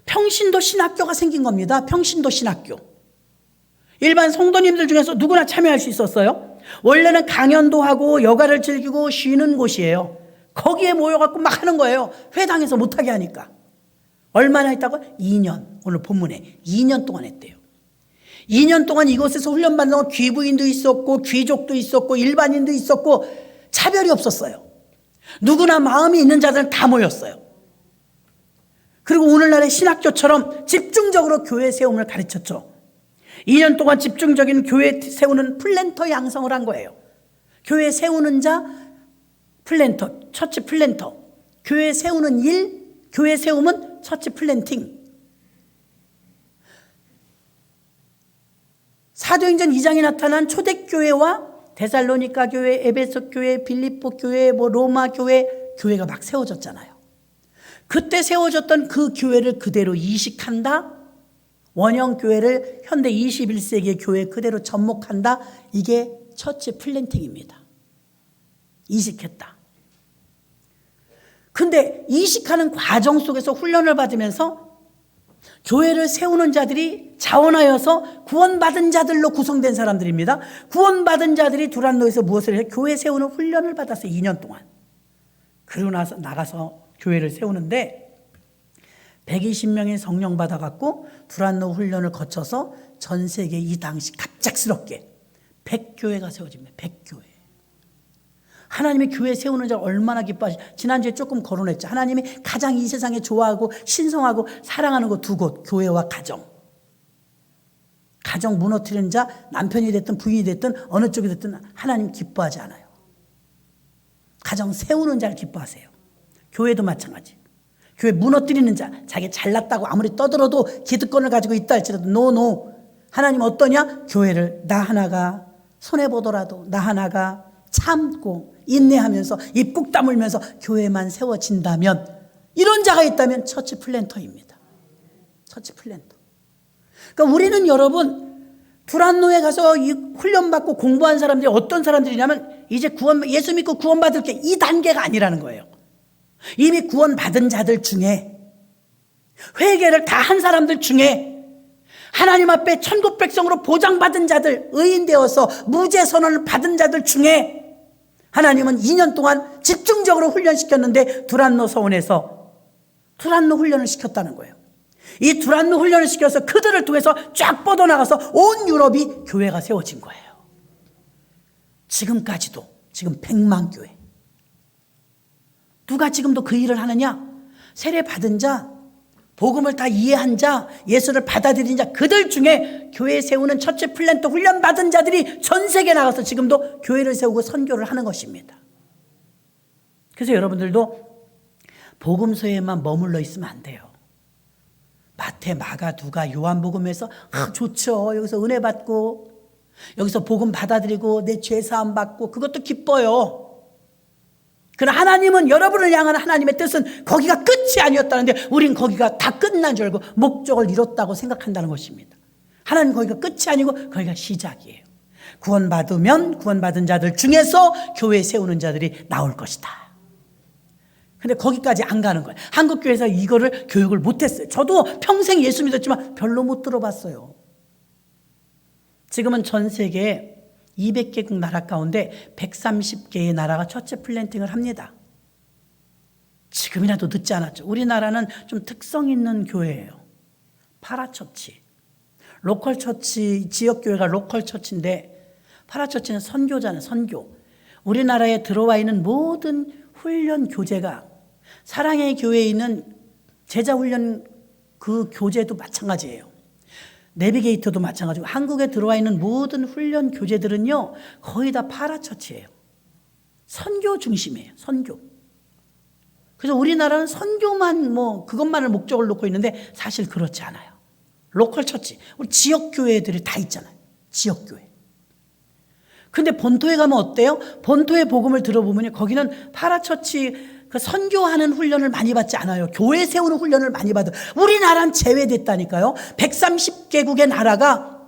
평신도 신학교가 생긴 겁니다. 평신도 신학교. 일반 성도님들 중에서 누구나 참여할 수 있었어요. 원래는 강연도 하고 여가를 즐기고 쉬는 곳이에요. 거기에 모여갖고 막 하는 거예요. 회당에서 못하게 하니까. 얼마나 했다고? 2년. 오늘 본문에 2년 동안 했대요. 2년 동안 이곳에서 훈련받는 건 귀부인도 있었고 귀족도 있었고 일반인도 있었고 차별이 없었어요. 누구나 마음이 있는 자들은 다 모였어요. 그리고 오늘날의 신학교처럼 집중적으로 교회 세움을 가르쳤죠. 2년 동안 집중적인 교회 세우는 플랜터 양성을 한 거예요. 교회 세우는 자 플랜터, 처치 플랜터. 교회 세우는 일, 교회 세움은 처치 플랜팅. 사도행전 2장에 나타난 초대교회와 데살로니가 교회, 에베소 교회, 빌립보 교회, 로마 교회, 교회가 막 세워졌잖아요. 그때 세워졌던 그 교회를 그대로 이식한다. 원형 교회를 현대 21세기의 교회 그대로 접목한다. 이게 처치 플랜팅입니다. 이식했다. 근데 이식하는 과정 속에서 훈련을 받으면서 교회를 세우는 자들이 자원하여서 구원받은 자들로 구성된 사람들입니다. 구원받은 자들이 두란노에서 무엇을 해요? 교회 세우는 훈련을 받았어요. 2년 동안. 그러고 나서 나가서 교회를 세우는데 120명의 성령 받아갖고 두란노 훈련을 거쳐서 전 세계 이 당시 갑작스럽게 100교회가 세워집니다. 100교회. 하나님이 교회 세우는 자를 얼마나 기뻐하시. 지난주에 조금 거론했죠. 하나님이 가장 이 세상에 좋아하고 신성하고 사랑하는 거 두 곳. 교회와 가정. 가정 무너뜨리는 자, 남편이 됐든 부인이 됐든 어느 쪽이 됐든 하나님 기뻐하지 않아요. 가정 세우는 자를 기뻐하세요. 교회도 마찬가지. 교회 무너뜨리는 자, 자기 잘났다고 아무리 떠들어도 기득권을 가지고 있다 할지라도 노. 하나님 어떠냐? 교회를 나 하나가 손해보더라도 나 하나가 참고 인내하면서 입 꾹 다물면서 교회만 세워진다면, 이런 자가 있다면 처치 플랜터입니다. 처치 플랜터. 그러니까 우리는 여러분 두란노에 가서 이 훈련받고 공부한 사람들이 어떤 사람들이냐면 이제 예수 믿고 구원받을게 이 단계가 아니라는 거예요. 이미 구원받은 자들 중에 회개를 다 한 사람들 중에 하나님 앞에 천국 백성으로 보장받은 자들, 의인 되어서 무죄 선언을 받은 자들 중에 하나님은 2년 동안 집중적으로 훈련시켰는데 두란노 서원에서 두란노 훈련을 시켰다는 거예요. 이 두란노 훈련을 시켜서 그들을 통해서 쫙 뻗어나가서 온 유럽이 교회가 세워진 거예요. 지금까지도 지금 100만 교회. 누가 지금도 그 일을 하느냐? 세례 받은 자, 복음을 다 이해한 자, 예수를 받아들인 자, 그들 중에 교회 세우는 처치 플랜터 훈련 받은 자들이 전 세계에 나가서 지금도 교회를 세우고 선교를 하는 것입니다. 그래서 여러분들도 복음서에만 머물러 있으면 안 돼요. 마태, 마가, 누가, 요한복음에서 좋죠. 여기서 은혜 받고 여기서 복음 받아들이고 내 죄 사함 받고 그것도 기뻐요. 그러나 하나님은, 여러분을 향한 하나님의 뜻은 거기가 끝이 아니었다는데 우린 거기가 다 끝난 줄 알고 목적을 이뤘다고 생각한다는 것입니다. 하나님 거기가 끝이 아니고 거기가 시작이에요. 구원받으면 구원받은 자들 중에서 교회 세우는 자들이 나올 것이다. 근데 거기까지 안 가는 거예요. 한국교회에서 이거를 교육을 못했어요. 저도 평생 예수 믿었지만 별로 못 들어봤어요. 지금은 전 세계에 200개국 나라 가운데 130개의 나라가 처치 플랜팅을 합니다. 지금이라도 늦지 않았죠. 우리나라는 좀 특성 있는 교회예요. 파라처치. 로컬 처치, 지역교회가 로컬 처치인데 파라처치는 선교잖아요. 선교. 우리나라에 들어와 있는 모든 훈련 교재가 사랑의 교회에 있는 제자훈련 그 교재도 마찬가지예요. 내비게이터도 마찬가지고 한국에 들어와 있는 모든 훈련 교재들은요 거의 다 파라처치예요. 선교 중심이에요. 선교. 그래서 우리나라는 선교만 그것만을 목적을 놓고 있는데 사실 그렇지 않아요. 로컬 처치, 우리 지역 교회들이 다 있잖아요. 지역 교회. 근데 본토에 가면 어때요? 본토의 복음을 들어보면 거기는 파라처치 그 선교하는 훈련을 많이 받지 않아요. 교회 세우는 훈련을 많이 받아요. 우리나라는 제외됐다니까요. 130개국의 나라가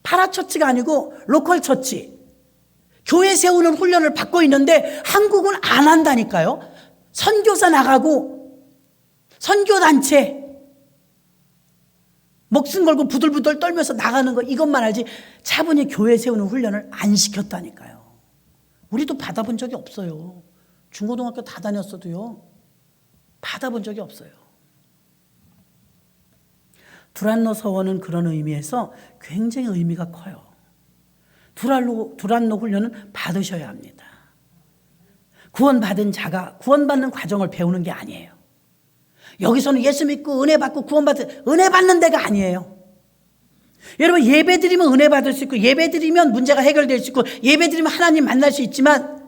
파라처치가 아니고 로컬 처치, 교회 세우는 훈련을 받고 있는데 한국은 안 한다니까요. 선교사 나가고 선교단체 목숨 걸고 부들부들 떨면서 나가는 거 이것만 알지 차분히 교회 세우는 훈련을 안 시켰다니까요. 우리도 받아본 적이 없어요. 중고등학교 다 다녔어도요. 받아본 적이 없어요. 두란노 서원은 그런 의미에서 굉장히 의미가 커요. 두란노 훈련은 받으셔야 합니다. 구원받은 자가 구원받는 과정을 배우는 게 아니에요. 여기서는 예수 믿고 은혜 받고 은혜 받는 데가 아니에요. 여러분 예배 드리면 은혜 받을 수 있고 예배 드리면 문제가 해결될 수 있고 예배 드리면 하나님 만날 수 있지만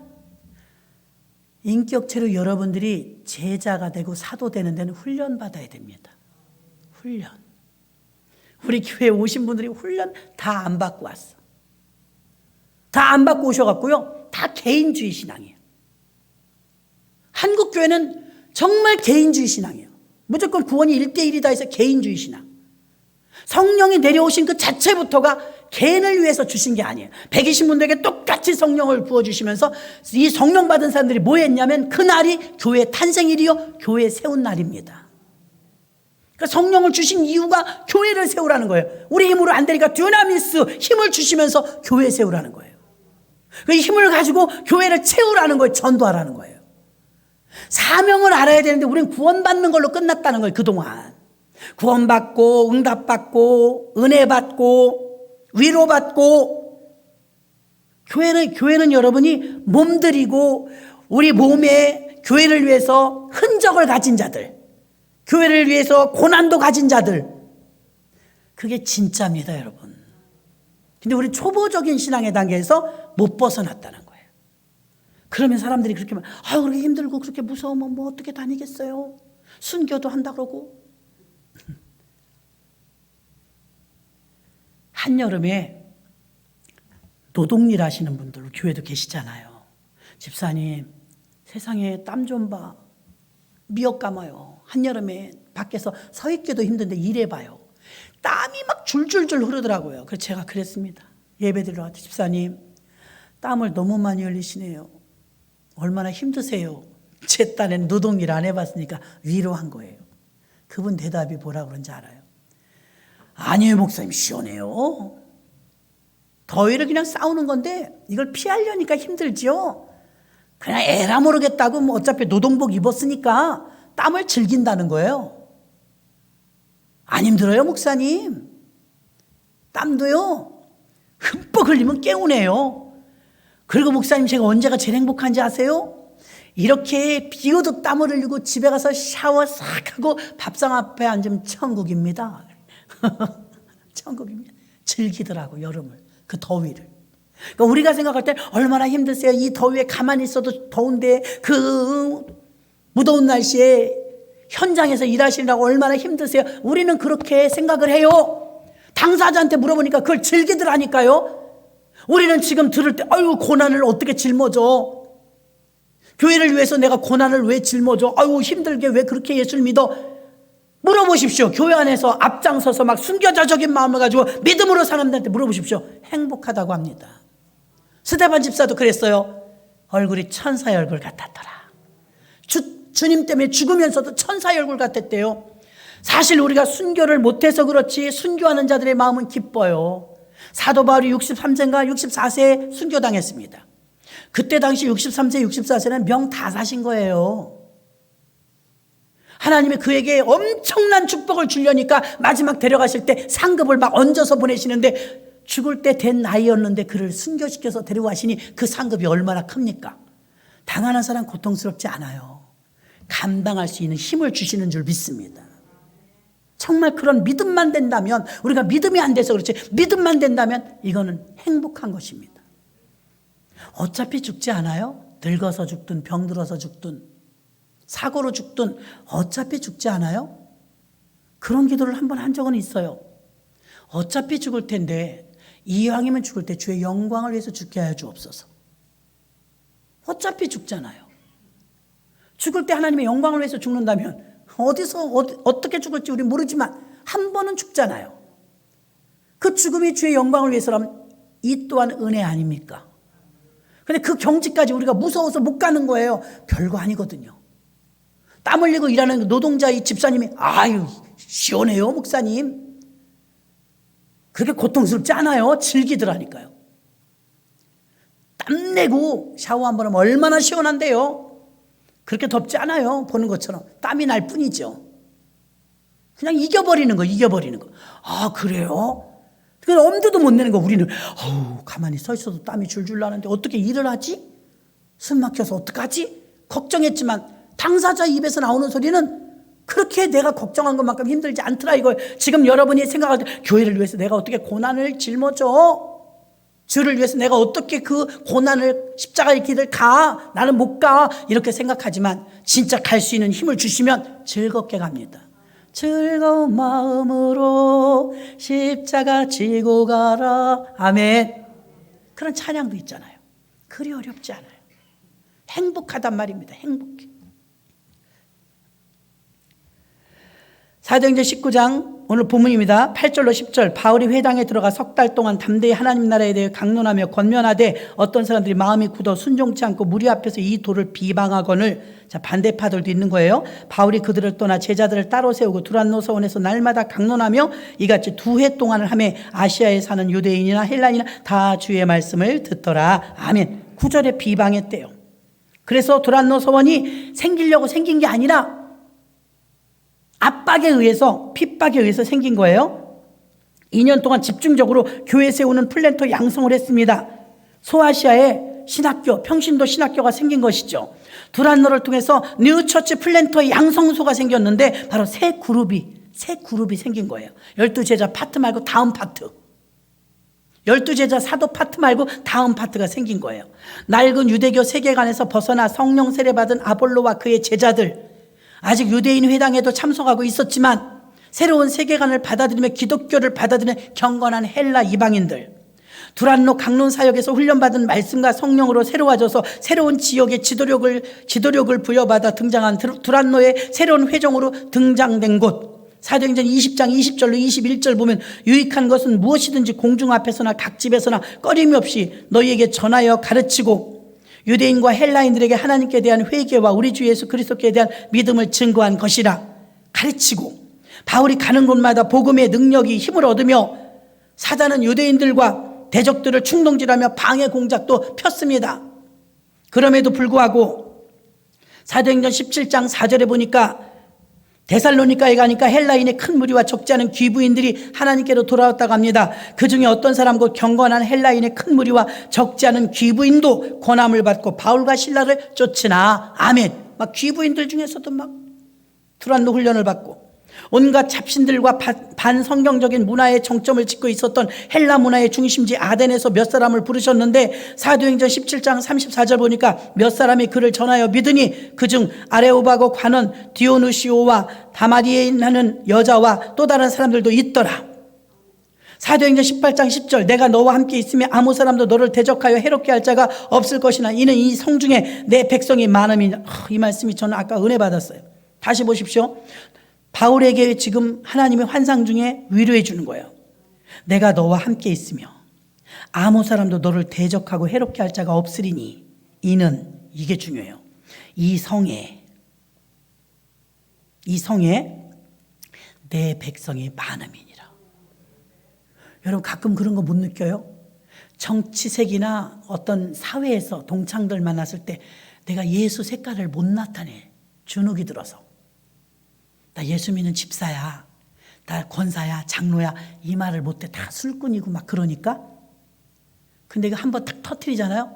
인격체로 여러분들이 제자가 되고 사도 되는 데는 훈련 받아야 됩니다. 훈련. 우리 교회에 오신 분들이 훈련 다 안 받고 왔어. 다 안 받고 오셔갖고요. 다 개인주의 신앙이에요. 한국 교회는 정말 개인주의 신앙이에요. 무조건 구원이 1대1이다 해서 개인주의 신앙. 성령이 내려오신 그 자체부터가 개인을 위해서 주신 게 아니에요. 120분들에게 똑같이 성령을 부어주시면서 이 성령 받은 사람들이 뭐 했냐면 그날이 교회 탄생일이요 교회 세운 날입니다. 그러니까 성령을 주신 이유가 교회를 세우라는 거예요. 우리 힘으로 안 되니까 듀나미스 힘을 주시면서 교회 세우라는 거예요. 그 힘을 가지고 교회를 채우라는 거예요. 전도하라는 거예요. 사명을 알아야 되는데 우리는 구원받는 걸로 끝났다는 거예요. 그동안 구원받고 응답받고 은혜받고 위로받고 교회는 여러분이 몸들이고 우리 몸에 교회를 위해서 흔적을 가진 자들, 교회를 위해서 고난도 가진 자들, 그게 진짜입니다 여러분. 근데 우리 초보적인 신앙의 단계에서 못 벗어났다는 거예요. 그러면 사람들이 그렇게 그렇게 힘들고 그렇게 무서우면 뭐 어떻게 다니겠어요? 순교도 한다 그러고. 한여름에 노동일 하시는 분들 교회도 계시잖아요. 집사님 세상에 땀 좀 봐. 미역 감아요. 한여름에 밖에서 서 있기도 힘든데 일해봐요. 땀이 막 줄줄줄 흐르더라고요. 그래서 제가 그랬습니다. 예배 드리러 왔더니 집사님 땀을 너무 많이 흘리시네요. 얼마나 힘드세요? 제 딴에는 노동일 안 해봤으니까 위로한 거예요. 그분 대답이 뭐라 그런지 알아요? 아니에요 목사님 시원해요. 더위를 그냥 싸우는 건데 이걸 피하려니까 힘들지요. 그냥 에라 모르겠다고 뭐 어차피 노동복 입었으니까 땀을 즐긴다는 거예요. 안 힘들어요 목사님? 땀도요 흠뻑 흘리면 깨우네요. 그리고 목사님 제가 언제가 제일 행복한지 아세요? 이렇게 비오도 땀을 흘리고 집에 가서 샤워 싹 하고 밥상 앞에 앉으면 천국입니다. 천국입니다. 즐기더라고 여름을, 그 더위를. 그러니까 우리가 생각할 때 얼마나 힘드세요. 이 더위에 가만히 있어도 더운데 그 무더운 날씨에 현장에서 일하시느라고 얼마나 힘드세요. 우리는 그렇게 생각을 해요. 당사자한테 물어보니까 그걸 즐기더라니까요. 우리는 지금 들을 때 아유 고난을 어떻게 짊어져. 교회를 위해서 내가 고난을 왜 짊어져. 아유 힘들게 왜 그렇게 예수를 믿어. 물어보십시오. 교회 안에서 앞장서서 막 순교자적인 마음을 가지고 믿음으로 사람들한테 물어보십시오. 행복하다고 합니다. 스데반 집사도 그랬어요. 얼굴이 천사의 얼굴 같았더라. 주님 때문에 죽으면서도 천사의 얼굴 같았대요. 사실 우리가 순교를 못해서 그렇지 순교하는 자들의 마음은 기뻐요. 사도 바울이 63세인가 64세에 순교당했습니다. 그때 당시 63세 64세는 명 다 사신 거예요. 하나님이 그에게 엄청난 축복을 주려니까 마지막 데려가실 때 상급을 막 얹어서 보내시는데 죽을 때 된 나이였는데 그를 순교시켜서 데려가시니 그 상급이 얼마나 큽니까? 당하는 사람 고통스럽지 않아요. 감당할 수 있는 힘을 주시는 줄 믿습니다. 정말 그런 믿음만 된다면, 우리가 믿음이 안 돼서 그렇지 믿음만 된다면 이거는 행복한 것입니다. 어차피 죽지 않아요? 늙어서 죽든 병들어서 죽든 사고로 죽든 어차피 죽지 않아요? 그런 기도를 한 번 한 적은 있어요. 어차피 죽을 텐데 이왕이면 죽을 때 주의 영광을 위해서 죽게 하여 주옵소서. 어차피 죽잖아요. 죽을 때 하나님의 영광을 위해서 죽는다면 어디서 어떻게 죽을지 우리 모르지만 한 번은 죽잖아요. 그 죽음이 주의 영광을 위해서라면 이 또한 은혜 아닙니까? 근데 그 경지까지 우리가 무서워서 못 가는 거예요. 별거 아니거든요. 땀 흘리고 일하는 노동자 이 집사님이 아유 시원해요 목사님. 그렇게 고통스럽지 않아요. 즐기더라니까요. 땀내고 샤워 한 번 하면 얼마나 시원한데요. 그렇게 덥지 않아요. 보는 것처럼. 땀이 날 뿐이죠. 그냥 이겨버리는 거. 아, 그래요? 그냥 엄두도 못 내는 거. 우리는 가만히 서 있어도 땀이 줄줄 나는데 어떻게 일을 하지? 숨 막혀서 어떡하지? 걱정했지만 당사자 입에서 나오는 소리는 그렇게 내가 걱정한 것만큼 힘들지 않더라 이거. 지금 여러분이 생각할 때 교회를 위해서 내가 어떻게 고난을 짊어져? 주를 위해서 내가 어떻게 그 고난을 십자가의 길을 가? 나는 못 가. 이렇게 생각하지만 진짜 갈 수 있는 힘을 주시면 즐겁게 갑니다. 즐거운 마음으로 십자가 지고 가라. 아멘. 그런 찬양도 있잖아요. 그리 어렵지 않아요. 행복하단 말입니다. 행복해. 사도행전 19장 오늘 본문입니다. 8절로 10절. 바울이 회당에 들어가 석 달 동안 담대히 하나님 나라에 대해 강론하며 권면하되 어떤 사람들이 마음이 굳어 순종치 않고 무리 앞에서 이 도를 비방하거늘. 자, 반대파들도 있는 거예요. 바울이 그들을 떠나 제자들을 따로 세우고 두란노 서원에서 날마다 강론하며 이같이 2해 동안을 하며 아시아에 사는 유대인이나 헬라인이나 다 주의 말씀을 듣더라. 아멘. 9절에 비방했대요. 그래서 두란노 서원이 생기려고 생긴 게 아니라 압박에 의해서, 핍박에 의해서 생긴 거예요. 2년 동안 집중적으로 교회 세우는 플랜터 양성을 했습니다. 소아시아에 신학교, 평신도 신학교가 생긴 것이죠. 두란노를 통해서 뉴처치 플랜터 양성소가 생겼는데 바로 새 그룹이 생긴 거예요. 12제자 파트 말고 다음 파트. 12제자 사도 파트 말고 다음 파트가 생긴 거예요. 낡은 유대교 세계관에서 벗어나 성령 세례받은 아볼로와 그의 제자들, 아직 유대인 회당에도 참석하고 있었지만 새로운 세계관을 받아들이며 기독교를 받아들이는 경건한 헬라 이방인들, 두란노 강론 사역에서 훈련받은 말씀과 성령으로 새로워져서 새로운 지역의 지도력을 부여받아 등장한 두란노의 새로운 회종으로 등장된 곳. 사도행전 20장 20절로 21절 보면 유익한 것은 무엇이든지 공중 앞에서나 각 집에서나 꺼림이 없이 너희에게 전하여 가르치고 유대인과 헬라인들에게 하나님께 대한 회개와 우리 주 예수 그리스도께 대한 믿음을 증거한 것이라. 가르치고 바울이 가는 곳마다 복음의 능력이 힘을 얻으며 사단은 유대인들과 대적들을 충동질하며 방해 공작도 폈습니다. 그럼에도 불구하고 사도행전 17장 4절에 보니까 데살로니가에 가니까 헬라인의 큰 무리와 적지 않은 귀부인들이 하나님께로 돌아왔다고 합니다. 그 중에 어떤 사람 곧 경건한 헬라인의 큰 무리와 적지 않은 귀부인도 권함을 받고 바울과 실라를 쫓으나. 아멘. 막 귀부인들 중에서도 막 두란노 훈련을 받고 온갖 잡신들과 반성경적인 문화에 정점을 찍고 있었던 헬라 문화의 중심지 아덴에서 몇 사람을 부르셨는데 사도행전 17장 34절 보니까 몇 사람이 그를 전하여 믿으니 그중 아레오바고 관원 디오누시오와 다마리에 하는 여자와 또 다른 사람들도 있더라. 사도행전 18장 10절. 내가 너와 함께 있으며 아무 사람도 너를 대적하여 해롭게 할 자가 없을 것이나 이는 이 성중에 내 백성이 많음이니라. 이 말씀이 저는 아까 은혜 받았어요. 다시 보십시오. 바울에게 지금 하나님의 환상 중에 위로해 주는 거예요. 내가 너와 함께 있으며 아무 사람도 너를 대적하고 해롭게 할 자가 없으리니 이는, 이게 중요해요, 이 성에 내 백성이 많음이니라. 여러분 가끔 그런 거 못 느껴요? 정치색이나 어떤 사회에서 동창들 만났을 때 내가 예수 색깔을 못 나타내. 주눅이 들어서. 나 예수 믿는 집사야, 나 권사야, 장로야, 이 말을 못해. 다 술꾼이고 막 그러니까. 근데 이거 한번 딱 터뜨리잖아요.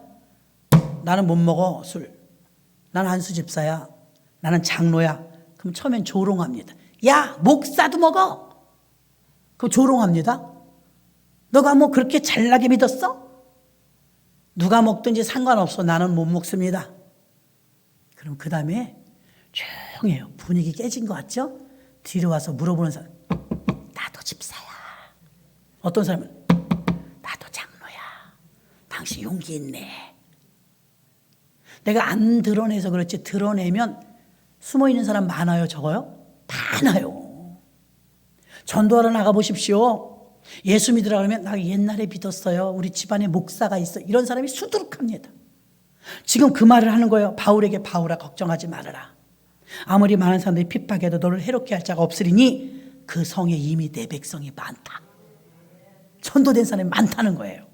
나는 못 먹어 술, 나는 한수 집사야, 나는 장로야. 그럼 처음엔 조롱합니다. 야, 목사도 먹어. 그럼 조롱합니다. 너가 뭐 그렇게 잘나게 믿었어? 누가 먹든지 상관없어, 나는 못 먹습니다. 그럼 그 다음에 조용해요. 분위기 깨진 것 같죠? 뒤로 와서 물어보는 사람, 나도 집사야. 어떤 사람은 나도 장로야. 당신 용기 있네. 내가 안 드러내서 그렇지 드러내면 숨어있는 사람 많아요. 적어요? 많아요. 전도하러 나가보십시오. 예수 믿으라 그러면 나 옛날에 믿었어요, 우리 집안에 목사가 있어, 이런 사람이 수두룩합니다. 지금 그 말을 하는 거예요. 바울에게, 바울아 걱정하지 말아라. 아무리 많은 사람들이 핍박해도 너를 해롭게 할 자가 없으리니 그 성에 이미 내 백성이 많다. 전도된 사람이 많다는 거예요.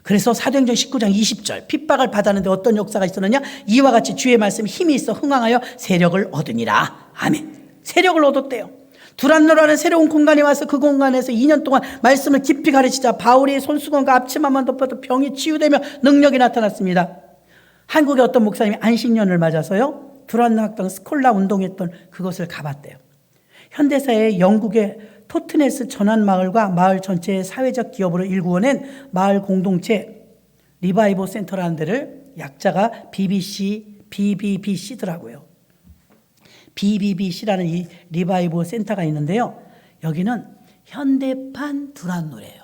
그래서 사도행전 19장 20절 핍박을 받았는데 어떤 역사가 있었느냐? 이와 같이 주의 말씀에 힘이 있어 흥황하여 세력을 얻으니라. 아멘. 세력을 얻었대요. 두란노라는 새로운 공간에 와서 그 공간에서 2년 동안 말씀을 깊이 가르치자 바울이 손수건과 앞치마만 덮어도 병이 치유되며 능력이 나타났습니다. 한국의 어떤 목사님이 안식년을 맞아서요, 두란노 학당 스콜라 운동했던 그것을 가봤대요. 현대사의 영국의 토트네스 전환마을과 마을 전체의 사회적 기업으로 일구어낸 마을 공동체 리바이버 센터라는 데를 약자가 BBBC더라고요. BBBC라는 이 리바이버 센터가 있는데요. 여기는 현대판 두란노래요.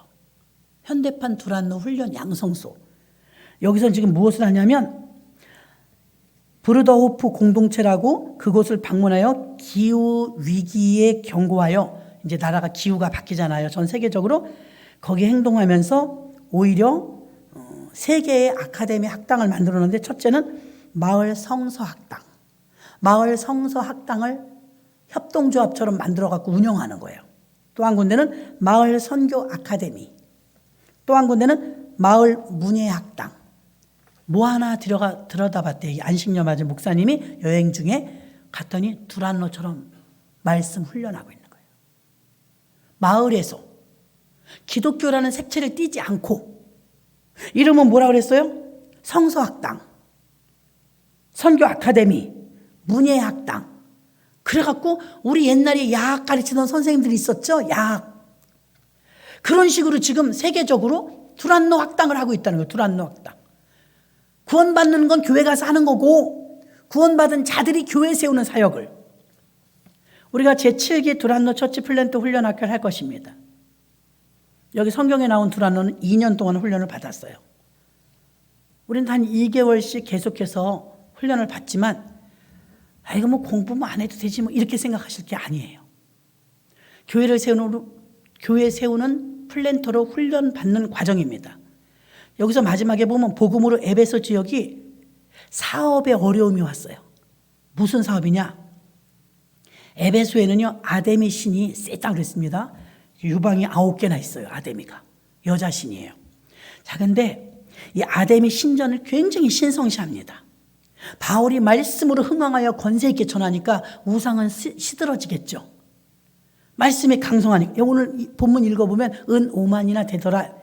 현대판 두란노 훈련 양성소. 여기서 지금 무엇을 하냐면 브루더호프 공동체라고 그곳을 방문하여 기후 위기에 경고하여, 이제 나라가 기후가 바뀌잖아요. 전 세계적으로. 거기에 행동하면서 오히려 세 개의 아카데미 학당을 만들었는데, 첫째는 마을 성서학당. 마을 성서학당을 협동조합처럼 만들어 갖고 운영하는 거예요. 또 한 군데는 마을 선교 아카데미. 또 한 군데는 마을 문예학당. 뭐 하나 들여다봤대요. 안식년 맞은 목사님이 여행 중에 갔더니 두란노처럼 말씀 훈련하고 있는 거예요. 마을에서 기독교라는 색채를 띠지 않고, 이름은 뭐라 그랬어요? 성서학당, 선교 아카데미, 문예학당. 그래갖고 우리 옛날에 야학 가르치던 선생님들이 있었죠. 야학. 그런 식으로 지금 세계적으로 두란노 학당을 하고 있다는 거예요. 두란노 학당. 구원받는 건 교회 가서 하는 거고, 구원받은 자들이 교회 세우는 사역을 우리가 제7기 두란노 처치 플랜트 훈련학교를 할 것입니다. 여기 성경에 나온 두란노는 2년 동안 훈련을 받았어요. 우리는 한 2개월씩 계속해서 훈련을 받지만, 이거 뭐 공부만 안 해도 되지 뭐 이렇게 생각하실 게 아니에요. 교회 세우는 플랜터로 훈련받는 과정입니다. 여기서 마지막에 보면 복음으로 에베소 지역이 사업에 어려움이 왔어요. 무슨 사업이냐? 에베소에는요, 아데미 신이 세다고 그랬습니다. 유방이 9개나 있어요. 아데미가 여자 신이에요. 자, 근데 이 아데미 신전을 굉장히 신성시합니다. 바울이 말씀으로 흥황하여 권세 있게 전하니까 우상은 시들어지겠죠. 말씀이 강성하니까. 오늘 본문 읽어보면 은 5만이나 되더라,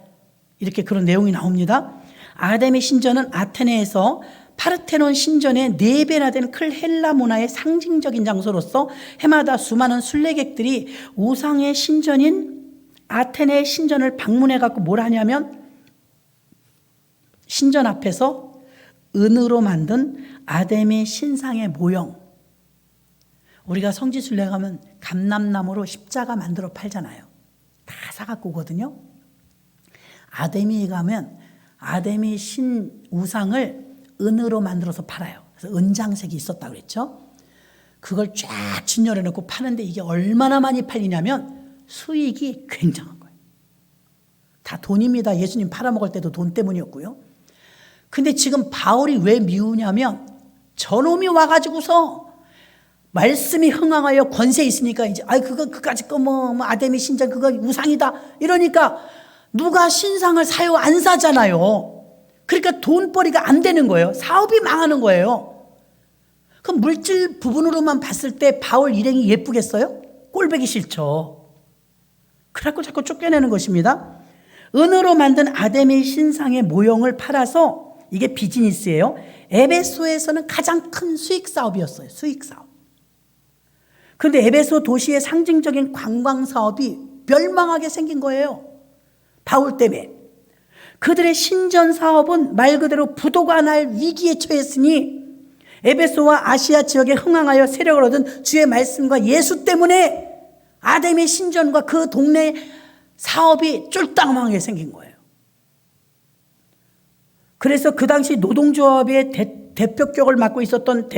이렇게 그런 내용이 나옵니다. 아데미 신전은 아테네에서 파르테논 신전의 4배나 되는 큰 헬라 문화의 상징적인 장소로서 해마다 수많은 순례객들이 우상의 신전인 아테네의 신전을 방문해 갖고 뭘 하냐면, 신전 앞에서 은으로 만든 아데미 신상의 모형, 우리가 성지순례 가면 감람나무로 십자가 만들어 팔잖아요. 다 사갖고 오거든요. 아데미에 가면 아데미 신 우상을 은으로 만들어서 팔아요. 그래서 은장색이 있었다고 그랬죠. 그걸 쫙 진열해 놓고 파는데 이게 얼마나 많이 팔리냐면 수익이 굉장한 거예요. 다 돈입니다. 예수님 팔아먹을 때도 돈 때문이었고요. 근데 지금 바울이 왜 미우냐면, 저놈이 와가지고서 말씀이 흥황하여 권세 있으니까 이제 그까짓 거 뭐 아데미 신전 그거 우상이다 이러니까 누가 신상을 사요? 안 사잖아요. 그러니까 돈벌이가 안 되는 거예요. 사업이 망하는 거예요. 그럼 물질 부분으로만 봤을 때 바울 일행이 예쁘겠어요? 꼴보기 싫죠. 그래갖고 자꾸 쫓겨내는 것입니다. 은으로 만든 아데미 신상의 모형을 팔아서, 이게 비즈니스예요. 에베소에서는 가장 큰 수익 사업이었어요. 수익 사업. 그런데 에베소 도시의 상징적인 관광 사업이 멸망하게 생긴 거예요. 바울 때문에. 그들의 신전 사업은 말 그대로 부도가 날 위기에 처했으니, 에베소와 아시아 지역에 흥황하여 세력을 얻은 주의 말씀과 예수 때문에 아데미 신전과 그 동네 사업이 쫄딱 망하게 생긴 거예요. 그래서 그 당시 노동조합의 대표격을 맡고 있었던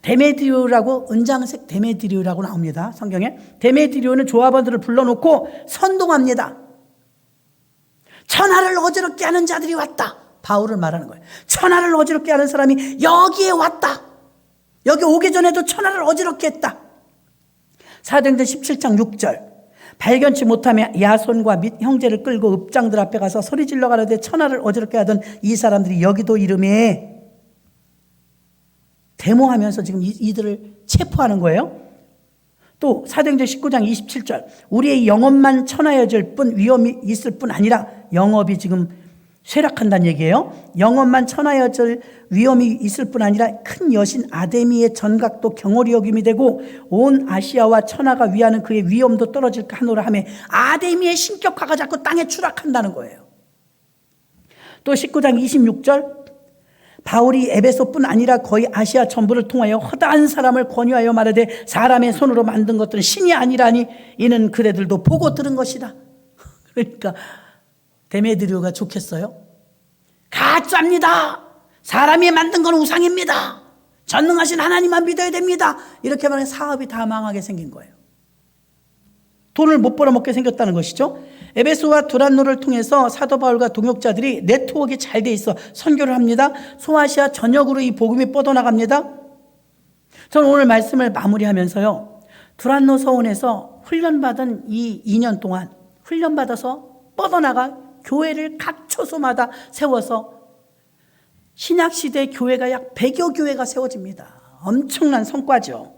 데메드리오라고, 은장색 데메드리오라고 나옵니다. 성경에. 데메드리오는 조합원들을 불러놓고 선동합니다. 천하를 어지럽게 하는 자들이 왔다. 바울을 말하는 거예요. 천하를 어지럽게 하는 사람이 여기에 왔다. 여기 오기 전에도 천하를 어지럽게 했다. 사도행전 17장 6절. 발견치 못하며 야손과 및 형제를 끌고 읍장들 앞에 가서 소리질러 가라되 천하를 어지럽게 하던 이 사람들이 여기도 이름에 데모하면서 지금 이들을 체포하는 거예요. 또 사도행전 19장 27절 우리의 영업만 천하여질 뿐 위험이 있을 뿐 아니라 영업이 지금 쇠락한다는 얘기예요. 영업만 천하여질 위험이 있을 뿐 아니라 큰 여신 아데미의 전각도 경홀히 여김이 되고 온 아시아와 천하가 위하는 그의 위엄도 떨어질까 하노라 하며 아데미의 신격화가 자꾸 땅에 추락한다는 거예요. 또 19장 26절 바울이 에베소뿐 아니라 거의 아시아 전부를 통하여 허다한 사람을 권유하여 말하되 사람의 손으로 만든 것들은 신이 아니라니 이는 그대들도 보고 들은 것이다. 그러니까 데메드리오가 좋겠어요? 가짜입니다. 사람이 만든 건 우상입니다. 전능하신 하나님만 믿어야 됩니다. 이렇게 말하면 사업이 다 망하게 생긴 거예요. 돈을 못 벌어먹게 생겼다는 것이죠. 에베소와 두란노를 통해서 사도 바울과 동역자들이 네트워크가 잘 돼 있어 선교를 합니다. 소아시아 전역으로 이 복음이 뻗어나갑니다. 저는 오늘 말씀을 마무리하면서요. 두란노 서원에서 훈련받은 이 2년 동안 훈련받아서 뻗어나가 교회를 각 초소마다 세워서 신약시대 교회가 약 100여 교회가 세워집니다. 엄청난 성과죠.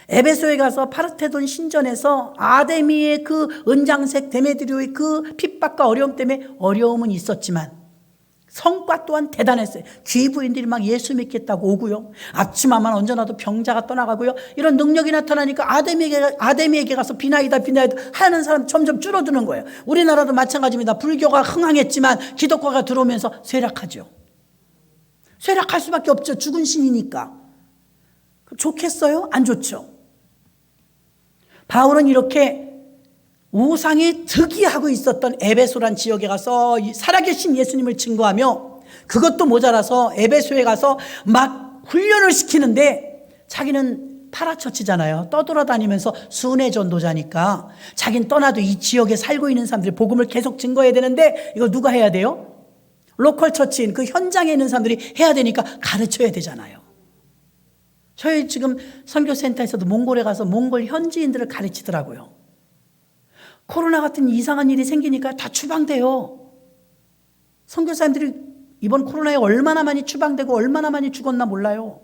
에베소에 가서 파르테돈 신전에서 아데미의 그 은장색 데메드리오의 그 핍박과 어려움 때문에 어려움은 있었지만 성과 또한 대단했어요. 귀부인들이 막 예수 믿겠다고 오고요. 앞치마만 얹어놔도 병자가 떠나가고요. 이런 능력이 나타나니까 아데미에게 가서 비나이다 하는 사람 점점 줄어드는 거예요. 우리나라도 마찬가지입니다. 불교가 흥황했지만 기독교가 들어오면서 쇠락하죠. 쇠락할 수밖에 없죠. 죽은 신이니까. 좋겠어요? 안 좋죠. 바울은 이렇게 우상이 득이하고 있었던 에베소란 지역에 가서 살아계신 예수님을 증거하며 그것도 모자라서 에베소에 가서 막 훈련을 시키는데 자기는 파라처치잖아요. 떠돌아다니면서 순회 전도자니까 자기는 떠나도 이 지역에 살고 있는 사람들이 복음을 계속 증거해야 되는데 이걸 누가 해야 돼요? 로컬 처치인 그 현장에 있는 사람들이 해야 되니까 가르쳐야 되잖아요. 저희 지금 선교센터에서도 몽골에 가서 몽골 현지인들을 가르치더라고요. 코로나 같은 이상한 일이 생기니까 다 추방돼요. 선교사님들이 이번 코로나에 얼마나 많이 추방되고 얼마나 많이 죽었나 몰라요.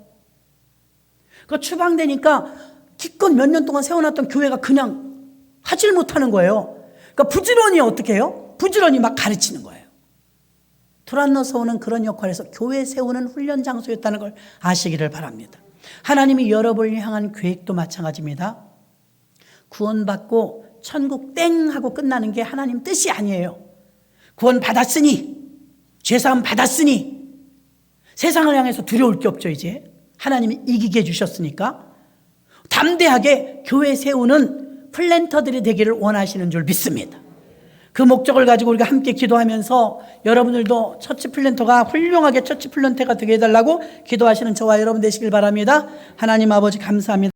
그 추방되니까 기껏 몇 년 동안 세워놨던 교회가 그냥 하질 못하는 거예요. 그러니까 부지런히 어떻게 해요? 부지런히 막 가르치는 거예요. 두란노 서원은 그런 역할에서 교회 세우는 훈련 장소였다는 걸 아시기를 바랍니다. 하나님이 여러분을 향한 계획도 마찬가지입니다. 구원받고 천국 땡 하고 끝나는 게 하나님 뜻이 아니에요. 구원 받았으니 죄사함 받았으니 세상을 향해서 두려울 게 없죠. 이제 하나님이 이기게 해주셨으니까 담대하게 교회 세우는 플랜터들이 되기를 원하시는 줄 믿습니다. 그 목적을 가지고 우리가 함께 기도하면서 여러분들도 처치 플랜터가 훌륭하게 처치 플랜터가 되게 해달라고 기도하시는 저와 여러분 되시길 바랍니다. 하나님 아버지 감사합니다.